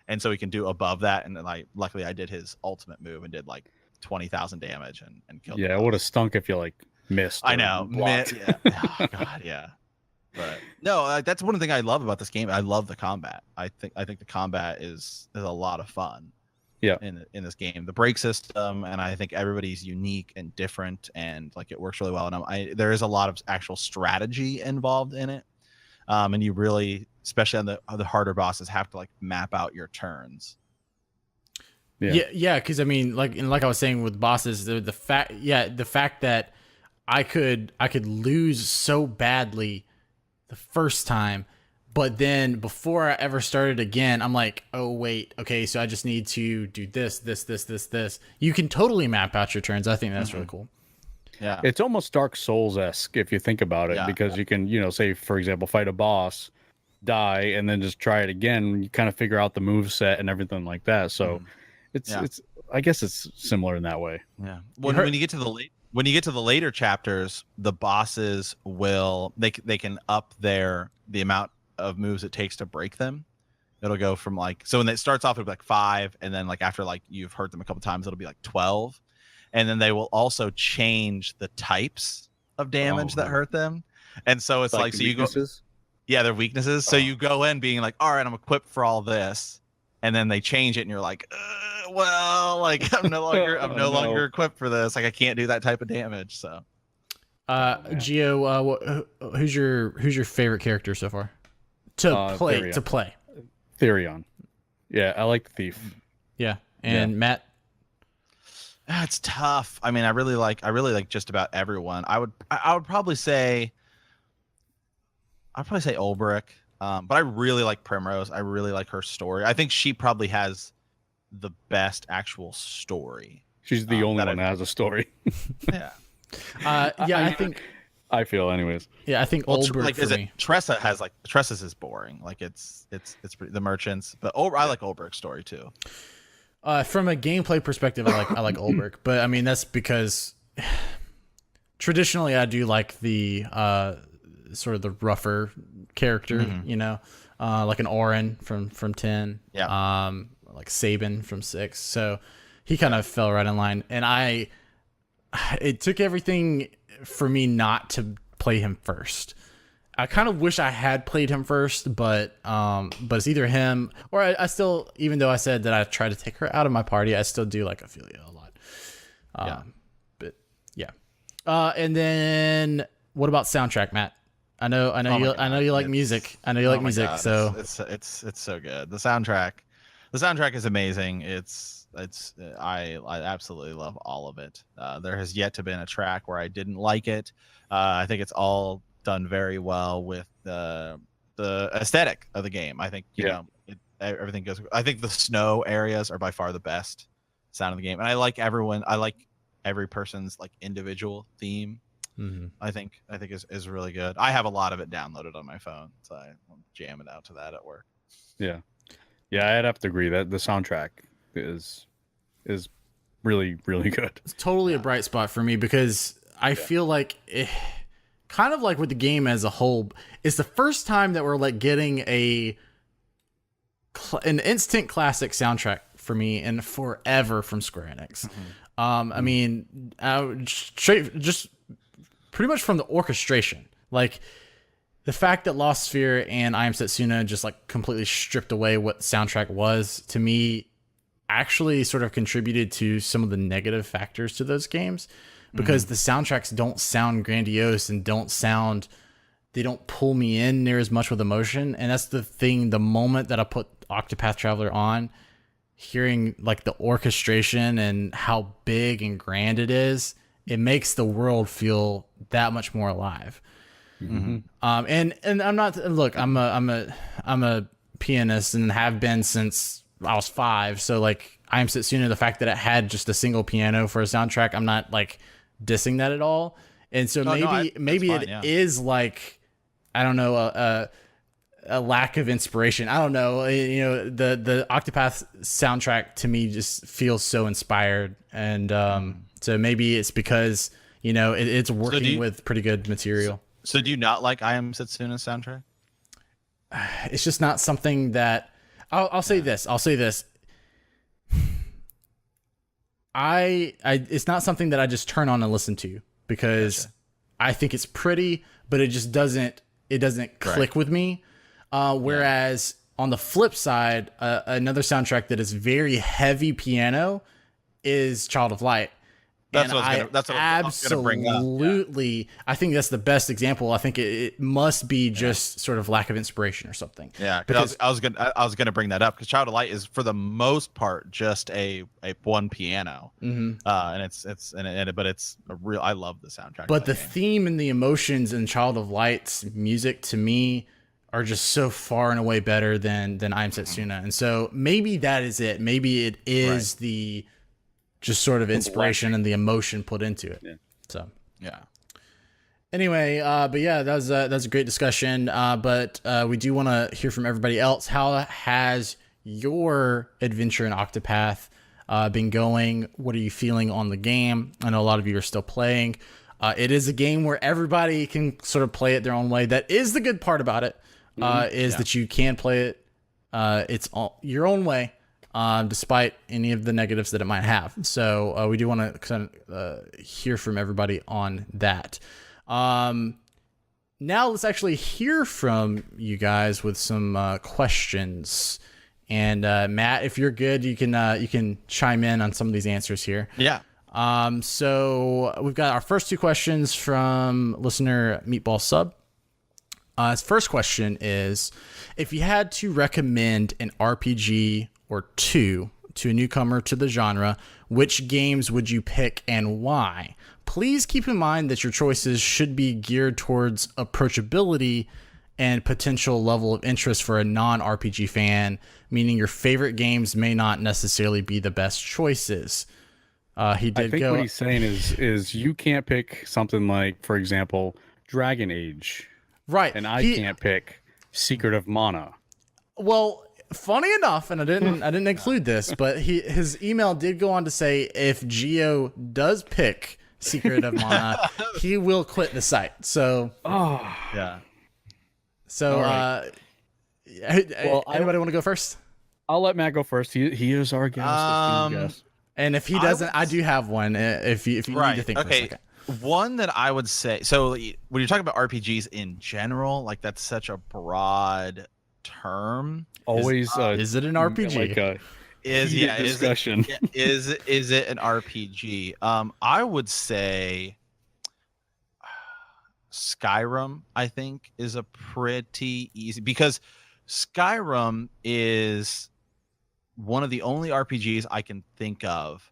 And so he can do above that, and then luckily I did his ultimate move and did like 20,000 damage and killed him. Yeah, it would have stunk if you like missed. I know. Yeah. Oh god, yeah. But no, that's one thing I love about this game. I love the combat. I think the combat is a lot of fun. Yeah. In this game, the break system, and I think everybody's unique and different, and like it works really well. And there is a lot of actual strategy involved in it. And you really, especially on the harder bosses, have to like map out your turns. Yeah. Because I mean, like I was saying with bosses, the fact that I could lose so badly the first time, but then before I ever started again, I'm like, oh wait, okay, so I just need to do this. You can totally map out your turns. I think that's really cool. Yeah, it's almost Dark Souls-esque if you think about it, because you can, say for example, fight a boss, die, and then just try it again. You kind of figure out the move set and everything like that. So it's I guess it's similar in that way. Yeah. When you get to the later chapters, the bosses they can up the amount of moves it takes to break them. It'll go from so when it starts off it'll be like 5, and then like after like you've hurt them a couple times it'll be like 12. And then they will also change the types of damage that hurt them. And so it's like so weaknesses? They're weaknesses. So you go in being like, all right, I'm equipped for all this. And then they change it, and you're like, well, like I'm no longer equipped for this. Like I can't do that type of damage. So Gio, who's your favorite character so far? To play. Therion. Yeah, I like the Thief. Yeah. And Matt? It's tough. I mean, I really like just about everyone. I would probably say Ulbrich. But I really like Primrose. I really like her story. I think she probably has the best actual story. She's the only one that has a story. Yeah. I think I feel anyways. Yeah, I think Ulbrich for me. Tressa's is boring. Like it's the merchants, but I like Ulbrich's story too. From a gameplay perspective, I like Ulbrich, but I mean that's because traditionally I do like the sort of the rougher character, like an Orin from 10, like Sabin from 6. So he kind of fell right in line, and it took everything for me not to play him first. I kind of wish I had played him first, but it's either him or I still, even though I said that I try to take her out of my party, I still do like Ophelia a lot. Yeah. But yeah. And then what about soundtrack, Matt? I know you like music. I know you like music. God, so it's so good. The soundtrack is amazing. I absolutely love all of it. There has yet to been a track where I didn't like it. I think it's all done very well with the aesthetic of the game. I think everything goes. I think the snow areas are by far the best sound of the game, and I like every person's like individual theme. mm-hmm. I think is really good. I have a lot of it downloaded on my phone, so I jam it out to that at work. Yeah, I'd have to agree that the soundtrack is really, really good. It's totally a bright spot for me because I feel like kind of like with the game as a whole, it's the first time that we're like getting an instant classic soundtrack for me and forever from Square Enix. I mean, just pretty much from the orchestration, like the fact that Lost Sphere and I Am Setsuna just like completely stripped away what soundtrack was, to me actually sort of contributed to some of the negative factors to those games, because the soundtracks don't sound grandiose and they don't pull me in near as much with emotion. And that's the thing, the moment that I put Octopath Traveler on, hearing like the orchestration and how big and grand it is, it makes the world feel that much more alive. And I'm not, look, I'm a pianist and have been since I was 5. So like I Am Setsuna, the fact that it had just a single piano for a soundtrack, I'm not like dissing that at all. And so maybe it is like, I don't know, a lack of inspiration. I don't know. You know, the Octopath soundtrack to me just feels so inspired. And so maybe it's because, you know, it's working with pretty good material. So do you not like I Am Setsuna's soundtrack? It's just not something that I'll say this. It's not something that I just turn on and listen to because I think it's pretty, but it just doesn't click with me. Whereas on the flip side, another soundtrack that is very heavy piano is Child of Light. That's what I was gonna bring up. Absolutely. I think that's the best example. I think it must be just sort of lack of inspiration or something. Yeah, because I was gonna bring that up because Child of Light is for the most part just a one piano, and it's a real. I love the soundtrack. But the theme and the emotions in Child of Light's music to me are just so far and away better than I Am Setsuna, and so maybe that is it. Maybe it is the just sort of inspiration and the emotion put into it. Yeah. So yeah. Anyway, but yeah, that was a great discussion. But we do want to hear from everybody else. How has your adventure in Octopath been going? What are you feeling on the game? I know a lot of you are still playing. It is a game where everybody can sort of play it their own way. That is the good part about it. That you can play it. It's all your own way. Despite any of the negatives that it might have. So we do want to kind of hear from everybody on that. Now let's actually hear from you guys with some questions. And Matt, if you're good, you can chime in on some of these answers here. Yeah. So we've got our first 2 questions from listener Meatball Sub. His first question is, if you had to recommend an RPG or 2 to a newcomer to the genre, which games would you pick and why? Please keep in mind that your choices should be geared towards approachability and potential level of interest for a non-RPG fan, meaning your favorite games may not necessarily be the best choices. What he's saying is you can't pick something like, for example, Dragon Age. Right. And I can't pick Secret of Mana. Well, funny enough, and I didn't include this, but his email did go on to say if Geo does pick Secret of Mana, he will quit the site. So yeah. So anybody want to go first? I'll let Matt go first. He is our guest. And if he doesn't, I do have one. If you need to think. Okay. For a second. One that I would say. So when you're talking about RPGs in general, like that's such a broad term. Always. Is it an RPG? heated discussion. Is it an RPG? I would say Skyrim, I think, is a pretty easy, because Skyrim is one of the only RPGs I can think of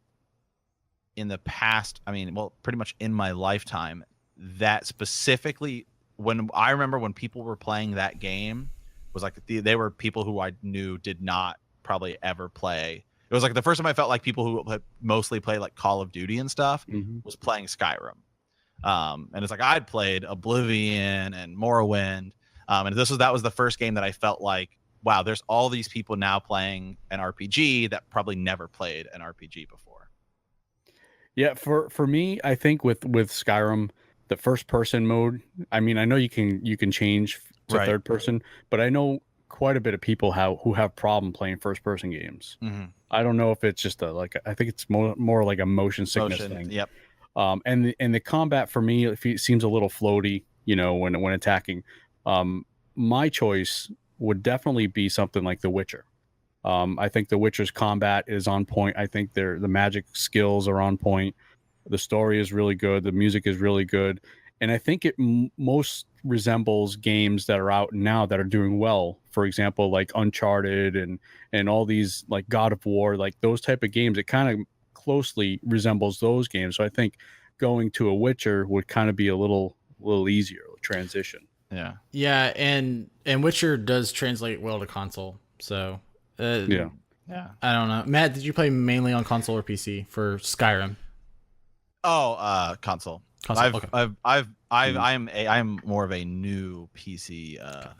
in the past. I mean, well, pretty much in my lifetime, that specifically, when I remember when people were playing that game, was like they were people who I knew did not probably ever play. It was like the first time I felt like people who had mostly play like Call of Duty and stuff was playing Skyrim. And it's like I'd played Oblivion and Morrowind, and that was the first game that I felt like, wow, there's all these people now playing an RPG that probably never played an RPG before. Yeah, for me, I think with Skyrim, the first person mode, I mean, I know you can change to third person, but I know quite a bit of people who have problem playing first person games. I don't know if it's just I think it's more like a motion sickness thing. Yep. And the combat for me, it seems a little floaty, when attacking. My choice would definitely be something like The Witcher. I think The Witcher's combat is on point. I think the magic skills are on point. The story is really good. The music is really good. And I think it most resembles games that are out now that are doing well. For example, like Uncharted and all these like God of War, like those type of games. It kind of closely resembles those games. So I think going to a Witcher would kind of be a little easier transition. Yeah, and Witcher does translate well to console. So yeah. I don't know. Matt, did you play mainly on console or PC for Skyrim? Oh, console. Okay. I'm more of a new PC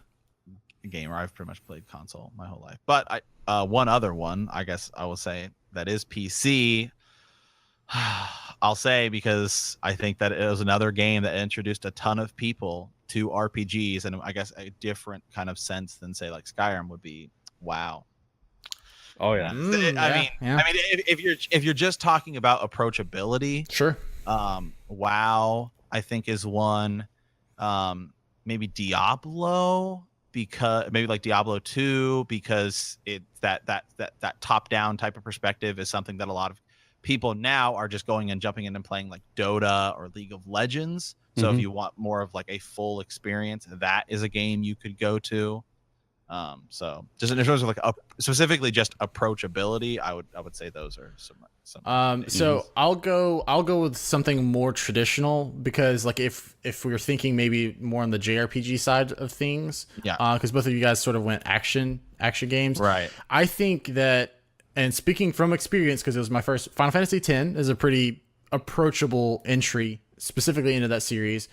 gamer. I've pretty much played console my whole life. But one other one, I guess I will say, that is PC. I'll say, because I think that it was another game that introduced a ton of people to RPGs, and I guess a different kind of sense than, say, like Skyrim would be WoW. Oh yeah. I mean, if you're just talking about approachability, sure. WoW, I think, is one. Maybe Diablo, because maybe like Diablo 2, because it that top down type of perspective is something that a lot of people now are just going and jumping in and playing, like Dota or League of Legends. So if you want more of like a full experience, that is a game you could go to. So just in terms of like specifically just approachability, I would say those are some. So I'll go with something more traditional, because like if we were thinking maybe more on the JRPG side of things, because both of you guys sort of went action games, right? I think that, and speaking from experience, because it was my first, Final Fantasy X is a pretty approachable entry specifically into that series,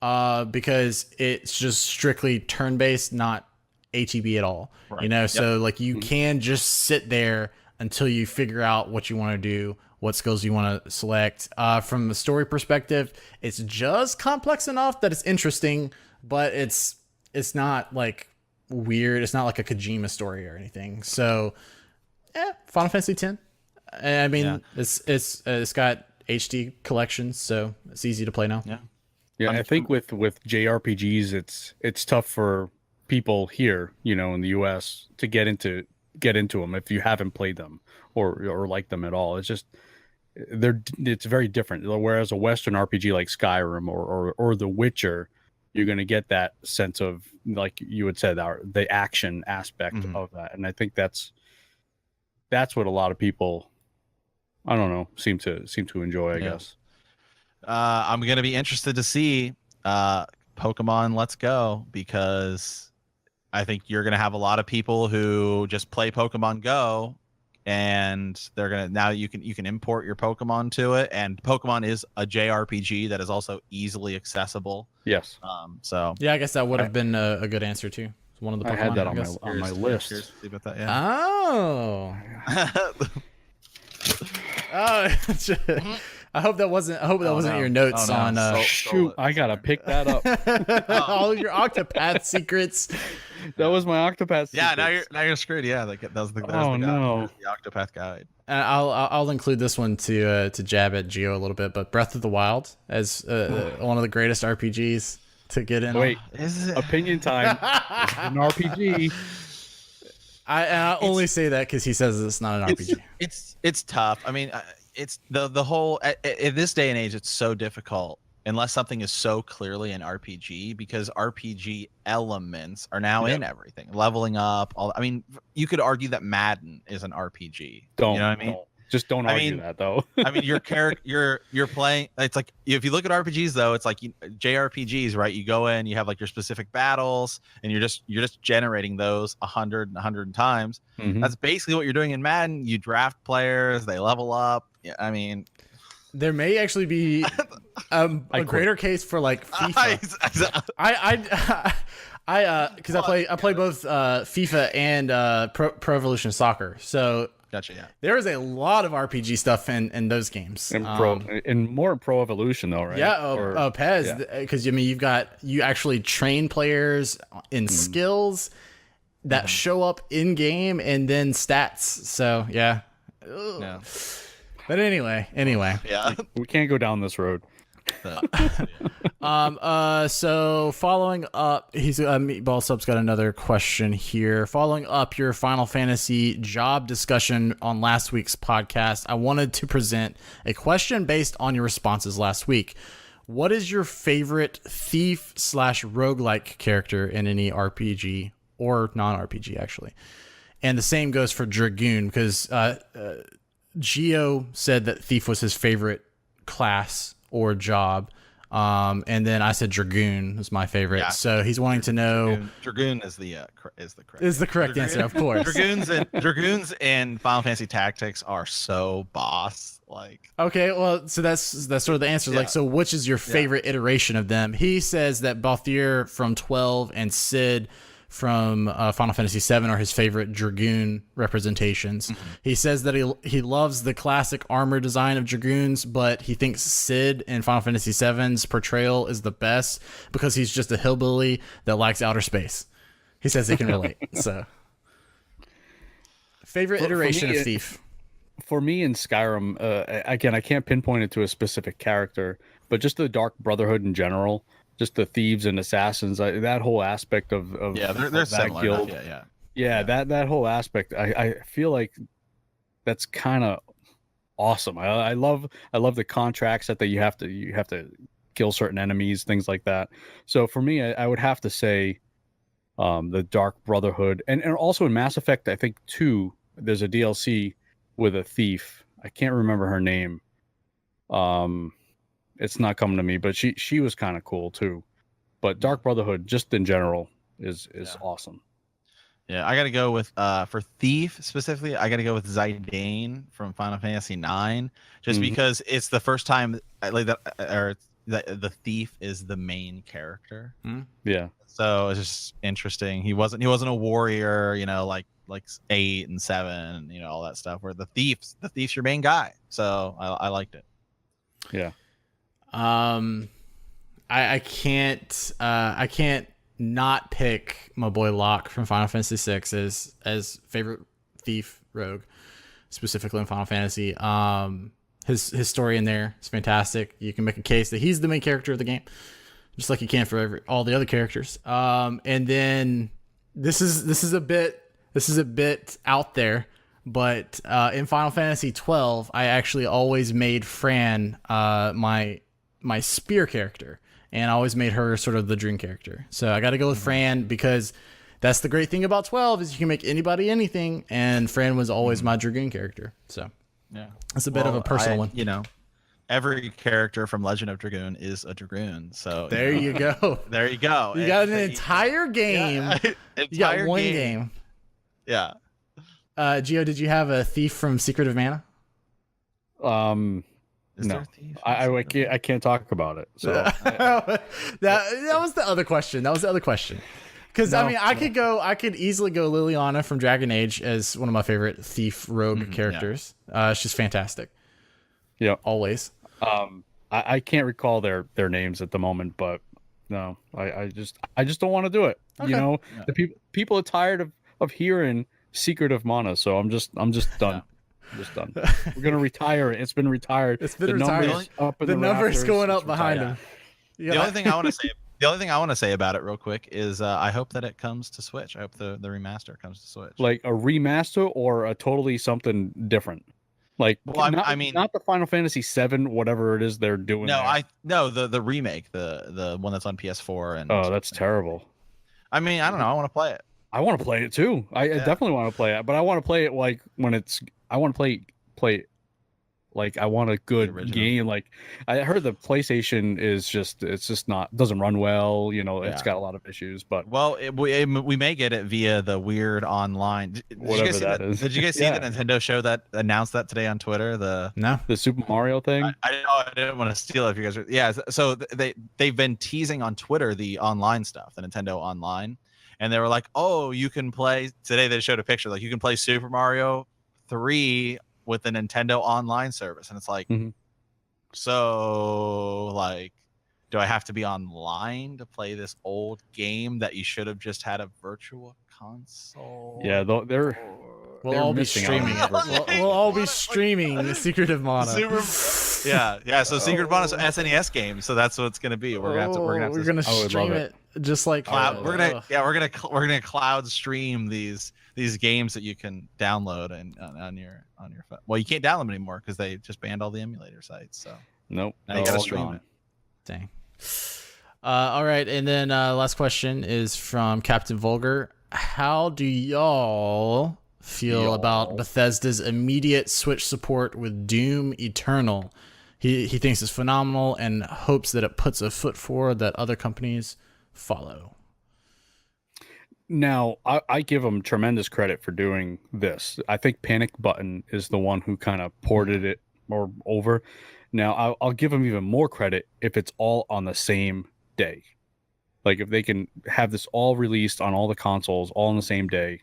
because it's just strictly turn-based, not ATB at all, right. So like you can just sit there until you figure out what you want to do, what skills you want to select. From a story perspective, it's just complex enough that it's interesting, but it's not like weird. It's not like a Kojima story or anything. So Final Fantasy X. I mean, it's got HD collections, so it's easy to play now. Yeah. I think with JRPGs, it's tough for people here, in the US to get into them if you haven't played them or like them at all. It's just it's very different. Whereas a Western RPG like Skyrim or The Witcher, you're going to get that sense of, like you had said, the action aspect of that, and I think that's what a lot of people, I don't know, seem to enjoy, I guess. I'm going to be interested to see Pokemon Let's Go, because I think you're going to have a lot of people who just play Pokemon Go, and they're going to, now you can import your Pokemon to it, and Pokemon is a JRPG that is also easily accessible. Yes. So yeah, I guess that would have been a good answer too. It's one of the Pokemon, I had that on my list. About that, Oh. I hope that wasn't your notes on. Shoot, I gotta pick that up. All of your Octopath secrets. That was my Octopath. Yeah, now you're screwed. Yeah, that was the Octopath guide. I'll include this one to jab at Geo a little bit, but Breath of the Wild as one of the greatest RPGs to get in. Wait, is it opinion time? It's an RPG. I only say that because he says it's not an RPG. It's tough. I mean, it's the whole in this day and age, it's so difficult unless something is so clearly an RPG, because RPG elements are now in everything. Leveling up, I mean, you could argue that Madden is an RPG. You know what I mean? Just don't argue that though. I mean, your character, you're playing. It's like if you look at RPGs though, it's like JRPGs, right? You go in, you have like your specific battles, and you're just generating those 100 times. Mm-hmm. That's basically what you're doing in Madden. You draft players, they level up. Yeah, I mean, there may actually be a greater case for like FIFA. Because I play both FIFA and Pro Evolution Soccer, so. Gotcha. Yeah, there is a lot of RPG stuff in those games. And more Pro Evolution though, right? Yeah. PES, because I mean you actually train players in skills that show up in game and then stats. So yeah. Yeah. But anyway. Yeah. We can't go down this road. So following up, he's Meatball Sub's got another question here. Following up your Final Fantasy job discussion on last week's podcast, I wanted to present a question based on your responses last week. What is your favorite thief / roguelike character in any RPG or non-RPG actually? And the same goes for Dragoon, because Gio said that thief was his favorite class or job, and then I said Dragoon was my favorite. Yeah. So he's wanting to know. Dragoon is the correct answer, of course. Dragoons in Final Fantasy Tactics are so boss like. Okay, well, so that's sort of the answer. Yeah. Like, so which is your favorite iteration of them? He says that Balthier from 12 and Cid from Final Fantasy VII are his favorite Dragoon representations. Mm-hmm. He says that he loves the classic armor design of Dragoons, but he thinks Cid in Final Fantasy VII's portrayal is the best because he's just a hillbilly that likes outer space. He says he can relate. So, favorite iteration of Thief? For me in Skyrim, again, I can't pinpoint it to a specific character, but just the Dark Brotherhood in general. Just the thieves and assassins, that whole aspect of they're that similar guild. Yeah. That whole aspect, I feel like that's kind of awesome. I love the contracts that you have to kill certain enemies, things like that. So for me, I would have to say the Dark Brotherhood, and also in Mass Effect, I think 2, there's a DLC with a thief. I can't remember her name. It's not coming to me, but she was kind of cool too. But Dark Brotherhood, just in general, is awesome. Yeah, I gotta go with for Thief specifically. I gotta go with Zidane from Final Fantasy IX, just because it's the first time like that, or the thief is the main character. Yeah. So it's just interesting. He wasn't a warrior, like 8 and 7, all that stuff. Where the thief's your main guy. So I liked it. Yeah. I can't not pick my boy Locke from Final Fantasy VI as favorite thief rogue, specifically in Final Fantasy. His story in there is fantastic. You can make a case that he's the main character of the game, just like you can for all the other characters. And then this is a bit out there, but in Final Fantasy 12, I actually always made Fran my spear character, and I always made her sort of the dream character. So I got to go with Fran, because that's the great thing about 12 is you can make anybody anything, and Fran was always my Dragoon character. So yeah, it's a bit of a personal one. Every character from Legend of Dragoon is a Dragoon. So there you go. There you go. You got an entire game. Yeah, you got one game. Yeah. Gio, did you have a thief from Secret of Mana? No, I can't talk about it. So that was the other question. Because I could easily go Liliana from Dragon Age as one of my favorite thief rogue characters. She's fantastic. Yeah, always. I can't recall their names at the moment, but no, I just don't want to do it. Okay. The people are tired of hearing Secret of Mana, so I'm just done. Yeah. I'm just done. We're gonna retire it. It's been retired. It's been retired. Numbers up in the numbers rafters, going up behind him. The only thing I want to say The only thing I want to say about it real quick is I hope that it comes to Switch. I hope the remaster comes to Switch. Like a remaster or a totally something different. Like, well, not, I mean, not the Final Fantasy VII, whatever it is they're doing. No, the remake, the one that's on PS4 and. Oh, that's terrible. I mean, I don't know. I want to play it. I want to play it too. I definitely want to play it, but I want to play it like when it's. I want to play it like I want a good game. Like I heard the PlayStation is just doesn't run well. You know, it's got a lot of issues. But we may get it via the weird online. Whatever that is. Did you guys see the Nintendo show that announced that today on Twitter? The Super Mario thing. I didn't want to steal it if you guys are. Yeah. So they've been teasing on Twitter the online stuff, the Nintendo Online, and they were like, oh, you can play today. They showed a picture like you can play Super Mario 3 with the Nintendo Online service, and it's like, so like, do I have to be online to play this old game that you should have just had a virtual console? Yeah, we'll all be streaming it. We'll all be streaming the Secret of Mana. Yeah. So Secret of Mana is an SNES game, so that's what it's gonna be. We're gonna stream it just like cloud. We're gonna cloud stream these games that you can download on your phone. Well, you can't download them anymore because they just banned all the emulator sites. So nope. Now you gotta stream it. Dang. All right, and then last question is from Captain Vulgar. How do y'all feel about Bethesda's immediate Switch support with Doom Eternal? He thinks it's phenomenal and hopes that it puts a foot forward that other companies follow. Now, I give them tremendous credit for doing this. I think Panic Button is the one who kind of ported it more over. Now, I'll give them even more credit if it's all on the same day. Like, if they can have this all released on all the consoles all on the same day,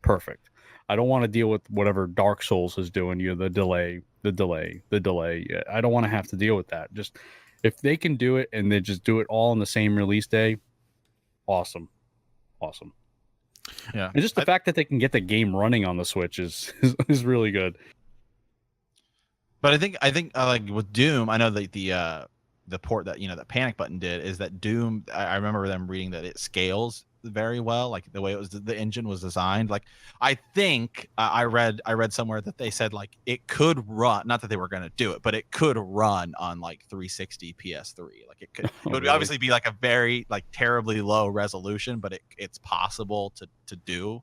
perfect. I don't want to deal with whatever Dark Souls is doing, the delay. I don't want to have to deal with that. Just, if they can do it and they just do it all on the same release day, awesome. Yeah, and just the fact that they can get the game running on the Switch is really good. But I think like with Doom, I know that the port that that Panic Button did is that Doom. I remember them reading that it scales very well, like the way it was the engine was designed. Like I think I read somewhere that they said like it could run, not that they were going to do it, but it could run on like 360 PS3. Like it could. It would obviously be like a very like terribly low resolution, but it's possible to do.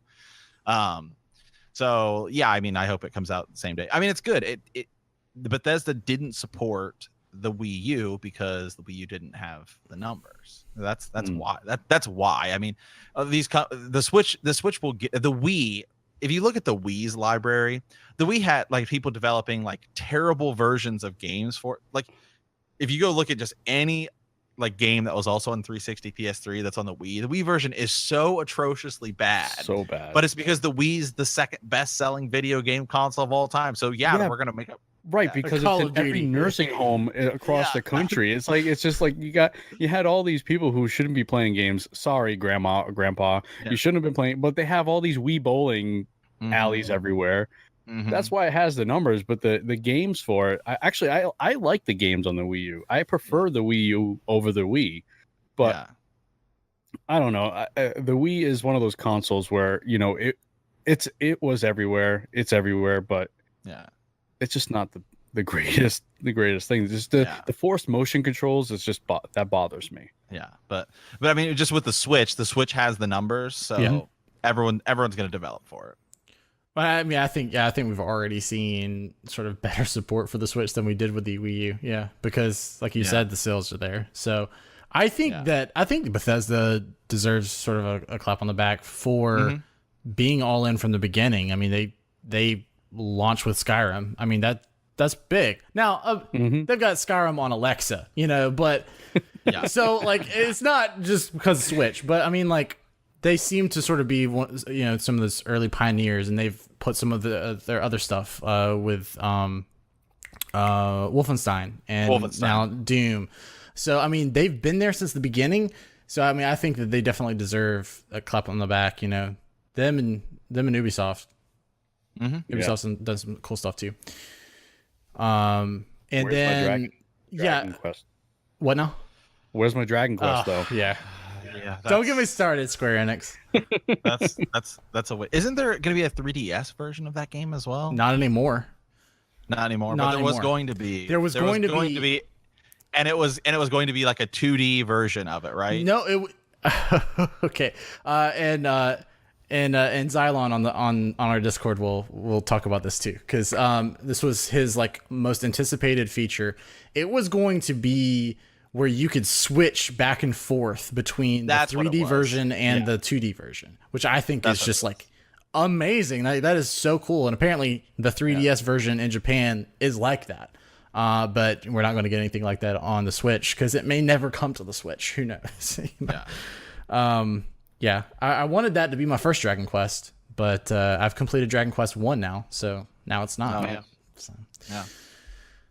So yeah, I mean, I hope it comes out the same day. I mean, it's good. The Bethesda didn't support the Wii U because the Wii U didn't have the numbers. That's why. That's why. I mean, the Switch will get the Wii. If you look at the Wii's library, the Wii had like people developing like terrible versions of games for like. If you go look at just any like game that was also on 360 PS3 that's on the Wii version is so atrociously bad. So bad. But it's because the Wii's the second best selling video game console of all time. So yeah. We're gonna make a right, because it's in every nursing home across the country. It's just like you had all these people who shouldn't be playing games. Sorry, grandma or grandpa, you shouldn't have been playing. But they have all these Wii bowling alleys everywhere. That's why it has the numbers. But the games for it, I like the games on the Wii U. I prefer the Wii U over the Wii. But I don't know. The Wii is one of those consoles where it was everywhere. It's everywhere, but it's just not the greatest thing. Just the forced motion controls is just that bothers me. Yeah, but I mean, just with the Switch has the numbers, so everyone's going to develop for it. Well, I mean, I think we've already seen sort of better support for the Switch than we did with the Wii U. Yeah, because like you said, the sales are there. So I think Bethesda deserves sort of a clap on the back for being all in from the beginning. I mean, they launched with Skyrim. I mean, that's big. Now they've got Skyrim on Alexa, but so like it's not just because of Switch, but I mean like they seem to sort of be some of those early pioneers, and they've put some of their other stuff with Wolfenstein and now Doom. So I mean they've been there since the beginning. So I mean I think that they definitely deserve a clap on the back. Them and Ubisoft. Ubisoft's done some cool stuff too. And Where's then Dragon Quest? What now? Where's my Dragon Quest though? Yeah. Yeah, Don't get me started, Square Enix. that's a way. Isn't there going to be a 3DS version of that game as well? Not anymore. Not anymore. Not But there was anymore. going to be. There was going to be, and it was going to be like a 2D version of it, right? No, okay. And Xylon on our Discord will talk about this too, because this was his like most anticipated feature. It was going to be where you could switch back and forth between the 3D version and the 2D version, which I think is just like amazing. That is so cool. And apparently the 3DS version in Japan is like that. But we're not going to get anything like that on the Switch because it may never come to the Switch. Who knows? I wanted that to be my first Dragon Quest, but I've completed Dragon Quest 1 now, so now it's not. Oh, yeah. So. Yeah.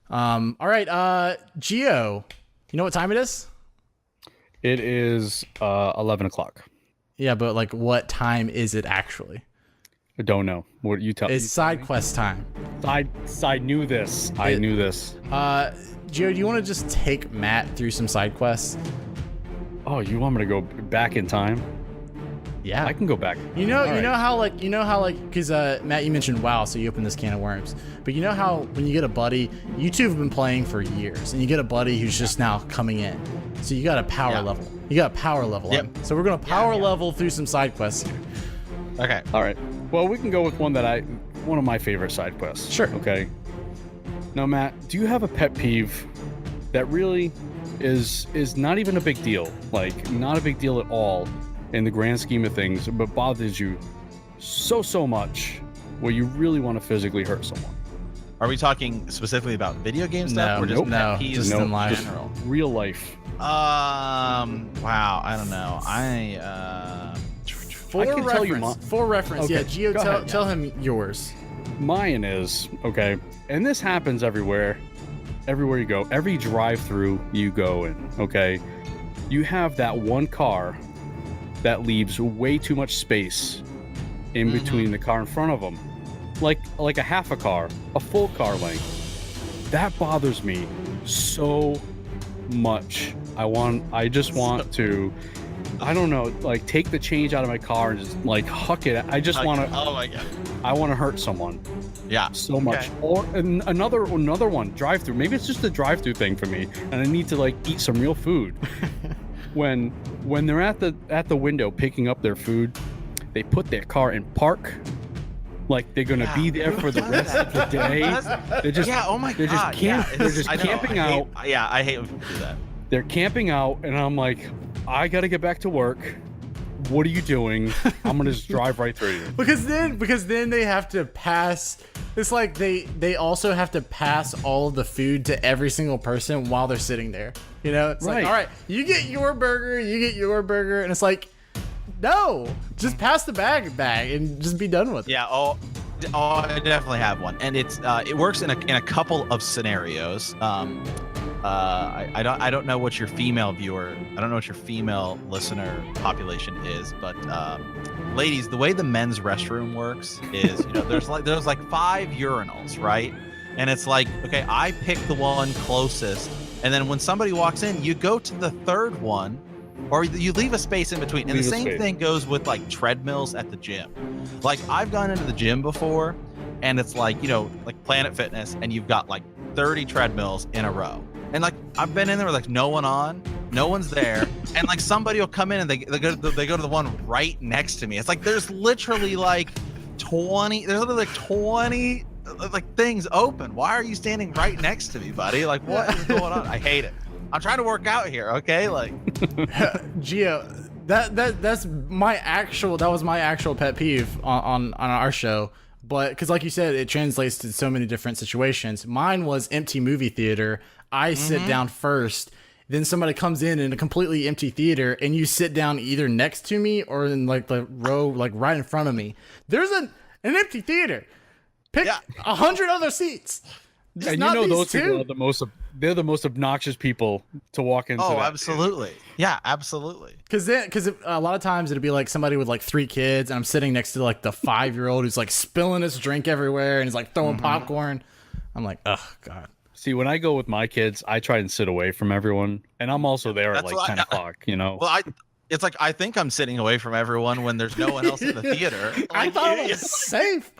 All right, Geo, you know what time it is? It is 11 o'clock. Yeah, but like what time is it actually? I don't know. What you tell? It's side quest time. I knew this. I knew this. Geo, do you want to just take Matt through some side quests? Oh, you want me to go back in time? Yeah, I can go back. You know how because Matt, you mentioned WoW, so you open this can of worms. But you know how when you get a buddy, you two have been playing for years, and you get a buddy who's just now coming in, so you got a power level. You got a power level. Yep. So we're gonna power level through some side quests here. Okay. All right. Well, we can go with one of my favorite side quests. Sure. Okay. Now, Matt, do you have a pet peeve that really is not even a big deal? Like, not a big deal at all in the grand scheme of things, but bothers you so much where you really want to physically hurt someone? Are we talking specifically about video game stuff or just Nope. pet peeves Just in life. general? Real life. Wow, I don't know. For reference, Okay, yeah, Geo, go ahead. tell him yours. Mine is, okay, and this happens everywhere you go, every drive-through you go in, okay, you have that one car that leaves way too much space in between the car in front of them, like a half a car, a full car length. That bothers me so much. I just want to, I don't know, like take the change out of my car and just like huck it. I just want to. Oh my god. I want to hurt someone. Yeah. So much. Or another one, drive-through. Maybe it's just a drive-through thing for me, and I need to like eat some real food. when they're at the window picking up their food, they put their car in park. Like they're gonna be there for the rest of the day. They're just oh my they're god. They're just camping out. I hate when people do that. They're camping out, and I'm like, I gotta get back to work. What are you doing? I'm gonna just drive right through you. Because then they have to pass. It's like they also have to pass all of the food to every single person while they're sitting there. You know, it's like, all right, you get your burger, and it's like, no, just pass the bag and just be done with it. Yeah. Oh, I definitely have one, and it works in a couple of scenarios. I don't know what your female listener population is, but ladies, the way the men's restroom works is, there's like 5 urinals, right? And it's like, okay, I pick the one closest, and then when somebody walks in, you go to the third one, or you leave a space in between. And the same thing goes with like treadmills at the gym. Like I've gone into the gym before, and it's like, like Planet Fitness, and you've got like 30 treadmills in a row. And like I've been in there with like no one's there, and like somebody will come in and they go to the one right next to me. It's like there's literally like 20 like things open. Why are you standing right next to me, buddy? Like what is going on? I hate it. I'm trying to work out here, okay? Like Gio, that was my actual pet peeve on our show. But because like you said, it translates to so many different situations. Mine was empty movie theater. I sit down first, then somebody comes in a completely empty theater, and you sit down either next to me or in like the row like right in front of me. There's an empty theater. Pick 100 other seats. And those people are they're the most obnoxious people to walk into. Oh, absolutely. Yeah, absolutely. Because a lot of times it'd be like somebody with like 3 kids, and I'm sitting next to like the 5-year-old who's like spilling his drink everywhere and he's like throwing popcorn. I'm like, oh god. See, when I go with my kids, I try and sit away from everyone, and I'm also there at That's like 10 o'clock. You know. Well, it's like I think I'm sitting away from everyone when there's no one else in the theater. I Like, thought it was safe.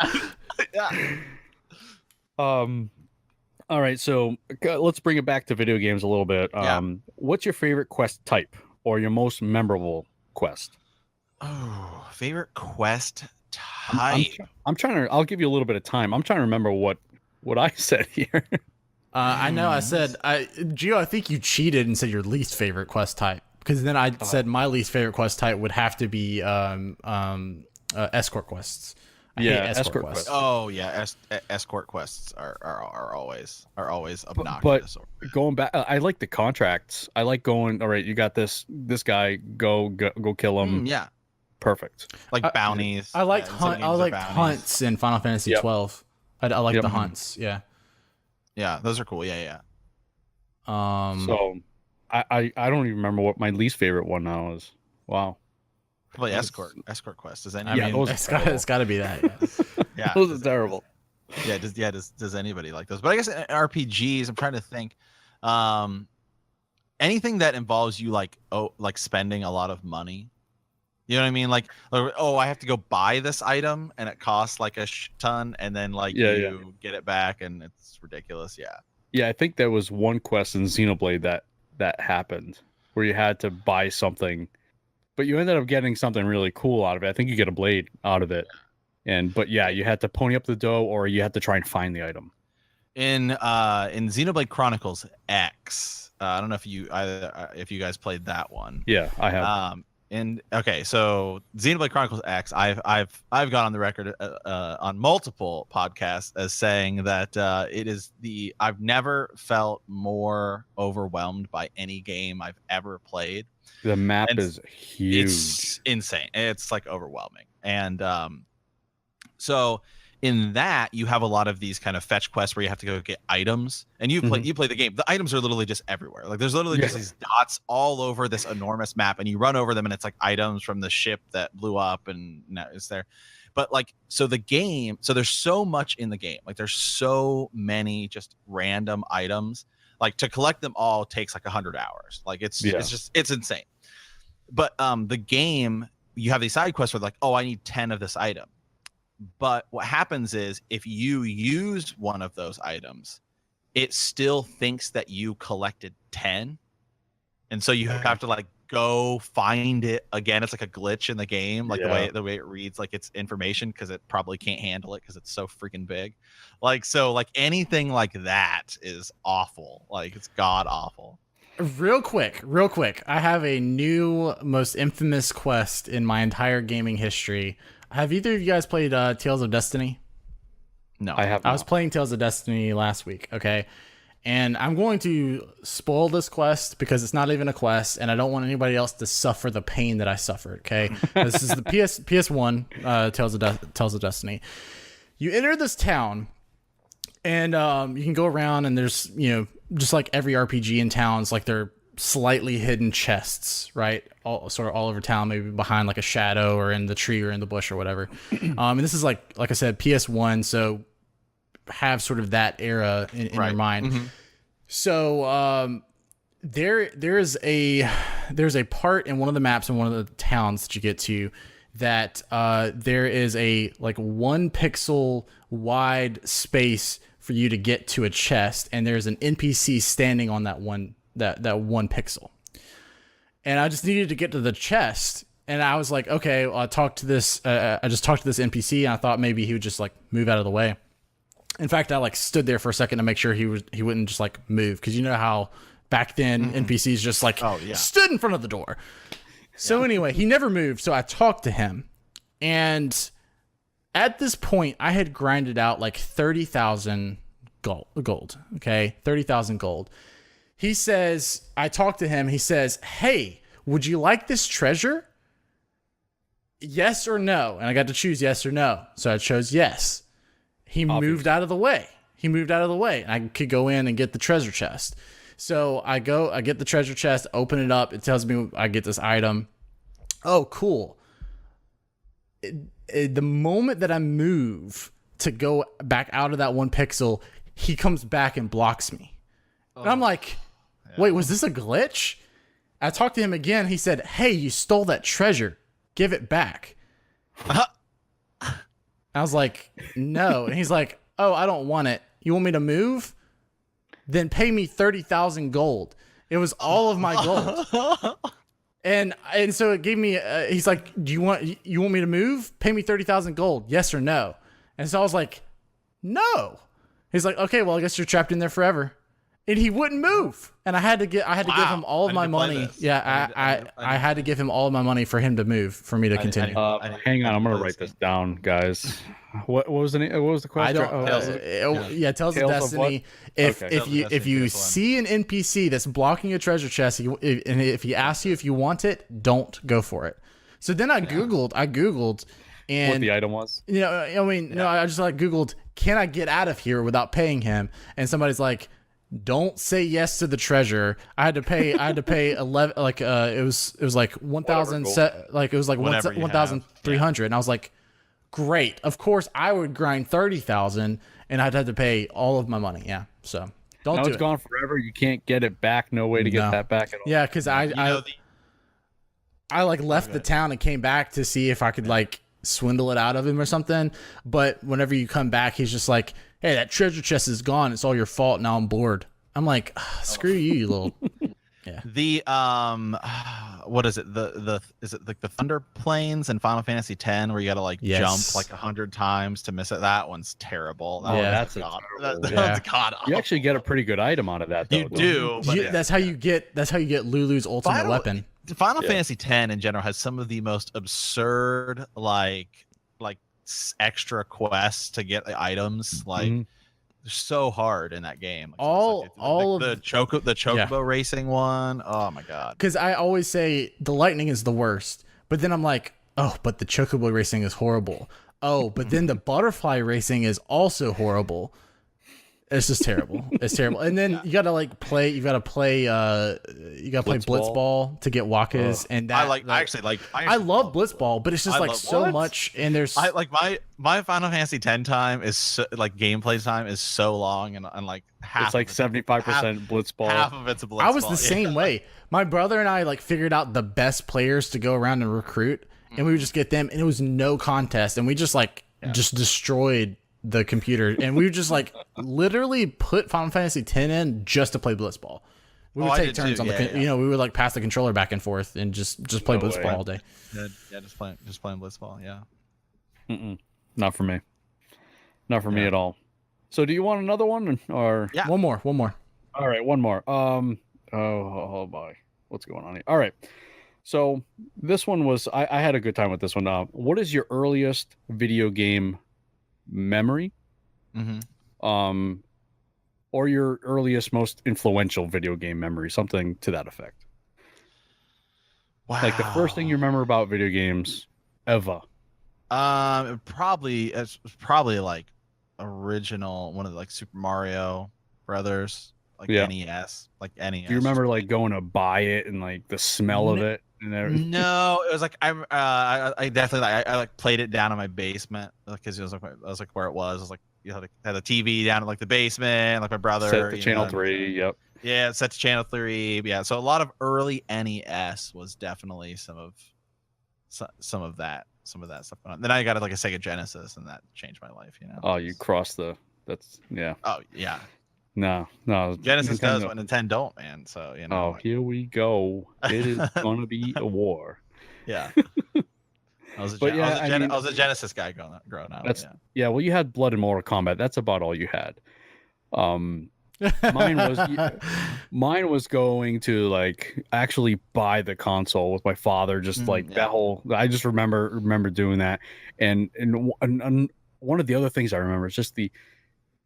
yeah. All right, so let's bring it back to video games a little bit. Yeah. What's your favorite quest type or your most memorable quest? Oh, favorite quest I'm, type. I'm trying to. I'll give you a little bit of time. I'm trying to remember what I said here. I know. I said, Gio, I think you cheated and said your least favorite quest type, because then I said my least favorite quest type would have to be escort quests. I hate escort quests. Oh yeah, escort quests are always obnoxious. But going back, I like the contracts. I like going. All right, you got this guy. Go kill him. Yeah, Perfect. like bounties. I like yeah, hunt. I like hunts in Final Fantasy Yep. 12. I like Yep. the hunts. Yeah. Yeah, those are cool. Yeah. So I don't even remember what my least favorite one now is. Wow. Probably escort quest. Does I anybody? mean, those are it's got to be that. Yeah. Yeah, Those are terrible. Yeah, does anybody like those? But I guess in RPGs, I'm trying to think. Anything that involves you like spending a lot of money. You know what I mean? Like, oh, I have to go buy this item and it costs like a ton, and then like you get it back and it's ridiculous. Yeah. Yeah, I think there was one quest in Xenoblade that happened where you had to buy something, but you ended up getting something really cool out of it. I think you get a blade out of it. But you had to pony up the dough, or you had to try and find the item. In Xenoblade Chronicles X, I don't know if you guys played that one. Yeah, I have. And okay, so Xenoblade Chronicles X, I've gone on the record on multiple podcasts as saying that it is I've never felt more overwhelmed by any game I've ever played. The map is huge. It's insane. It's like overwhelming. And so in that, you have a lot of these kind of fetch quests where you have to go get items, and you play the game. The items are literally just everywhere. Like there's literally just these dots all over this enormous map, and you run over them, and it's like items from the ship that blew up, and now it's there. But like, so the game, so there's so much in the game. Like there's so many just random items. Like to collect them all takes like 100 hours. Like it's insane. But the game, you have these side quests where like, oh, I need 10 of this item. But what happens is if you use one of those items, it still thinks that you collected 10. And so you have to like go find it again. It's like a glitch in the game, like the way it reads like it's information, because it probably can't handle it because it's so freaking big. Like, so like anything like that is awful. Like it's god awful. Real quick. I have a new most infamous quest in my entire gaming history. Have either of you guys played Tales of Destiny? No, I have not. I was playing Tales of Destiny last week, okay? And I'm going to spoil this quest because it's not even a quest, and I don't want anybody else to suffer the pain that I suffered, okay? This is the PS1 Tales of Destiny. You enter this town, and you can go around, and there's, just like every RPG in towns, like they're slightly hidden chests, right? All over town, maybe behind like a shadow or in the tree or in the bush or whatever. And this is like I said, PS1, so have sort of that era in your mind. Mm-hmm. So there's a part in one of the maps in one of the towns that you get to that there is a like 1 pixel wide space for you to get to a chest, and there's an NPC standing on that one pixel. And I just needed to get to the chest, and I was like, okay, well, I just talked to this NPC, and I thought maybe he would just like move out of the way. In fact, I like stood there for a second to make sure he wouldn't just like move, because you know how back then NPCs just like stood in front of the door. So anyway, he never moved, so I talked to him, and at this point I had grinded out like 30,000 gold. Okay, 30,000 gold. He says, I talked to him. He says, hey, would you like this treasure? Yes or no? And I got to choose yes or no. So I chose yes. He moved out of the way. And I could go in and get the treasure chest. So I get the treasure chest, open it up. It tells me I get this item. Oh, cool. The moment that I move to go back out of that 1 pixel, he comes back and blocks me. And I'm like, wait, was this a glitch? I talked to him again. He said, hey, you stole that treasure. Give it back. I was like, no. And he's like, oh, I don't want it. You want me to move? Then pay me 30,000 gold. It was all of my gold. And so it gave me, he's like, you want me to move? Pay me 30,000 gold. Yes or no? And so I was like, no. He's like, okay, well, I guess you're trapped in there forever. And he wouldn't move. And I had to give him all of my money. Yeah, I had to give him all of my money for him to move, for me to continue. Hang on, I'm gonna write this down, guys. What was the name? What was the question? Tales of Destiny. If you see an NPC that's blocking a treasure chest, and if he asks you if you want it, don't go for it. So then I googled, and what the item was. No, I just googled, can I get out of here without paying him? And somebody's like, don't say yes to the treasure. I had to pay 11, it was like 1,000, it was like 1,300, and I was like, great. Of course, I would grind 30,000, and I'd have to pay all of my money. Yeah, so don't do it. It's gone forever. You can't get it back. No way to get that back at all. Yeah, because I left the town and came back to see if I could swindle it out of him or something. But whenever you come back, he's just like, hey, that treasure chest is gone. It's all your fault. Now I'm bored. I'm like, screw you little. Yeah. The what is it? Is it like the Thunder Plains in Final Fantasy X where you gotta jump 100 times to miss it? That one's terrible. That's god. You actually get a pretty good item out of that, though. You do. That's how you get Lulu's ultimate weapon. Final Fantasy X in general has some of the most absurd extra quests to get items. They're so hard in that game. The chocobo racing one. Oh my god. Because I always say the lightning is the worst, but then I'm like, oh, but the chocobo racing is horrible. Oh, but then the butterfly racing is also horrible. It's just terrible. It's terrible. And then you gotta play Blitzball to get Wakas, and that I love Blitzball, but it's just so much. And there's my Final Fantasy X time is gameplay time is so long, and half. It's 75% Blitzball. Half of it's a Blitzball. I was the same way. My brother and I figured out the best players to go around and recruit, and we would just get them, and it was no contest, and we just just destroyed the computer, and we would just literally put Final Fantasy X in just to play Blitzball. We would take turns on we would pass the controller back and forth and just play Blitzball all day. Yeah, just playing Blitzball. Yeah. Not for me. Not for me at all. So, do you want another one or? Yeah. One more. All right, one more. Oh boy, what's going on here? All right. So this one was I had a good time with this one. What is your earliest video game memory? Or your earliest, most influential video game memory, something to that effect. Wow. The first thing you remember about video games ever. It's probably original, one of the Super Mario Brothers, NES, NES. Do you remember going to buy it and the smell of it? No, it was I definitely I played it down in my basement because it was where it was. It was you had the TV down in the basement, my brother set to channel 3. Yep. Yeah, set to channel 3. Yeah, so a lot of early NES was definitely some of that stuff. Then I got a Sega Genesis, and that changed my life. Oh, you crossed that's yeah. Oh yeah. No. Genesis does what Nintendo don't, man. So Oh, here we go. It is gonna be a war. Yeah. I was a Genesis guy growing up. Well, you had Blood and Mortal Kombat. That's about all you had. Mine was going to actually buy the console with my father. Just that whole. I just remember doing that, and one of the other things I remember is just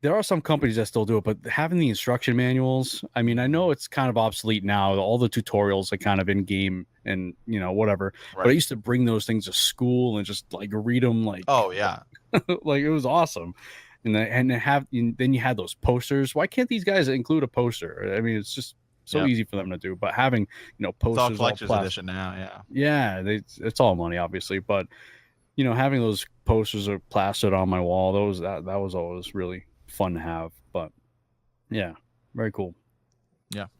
there are some companies that still do it, but having the instruction manuals, I mean, I know it's kind of obsolete now. All the tutorials are kind of in game and, whatever. Right. But I used to bring those things to school and just read them oh, yeah. it was awesome. And then you had those posters. Why can't these guys include a poster? I mean, it's just so easy for them to do. But having, posters. It's all collector's edition now, yeah. Yeah, it's all money, obviously. But, having those posters are plastered on my wall, that was always really fun to have. But yeah, very cool.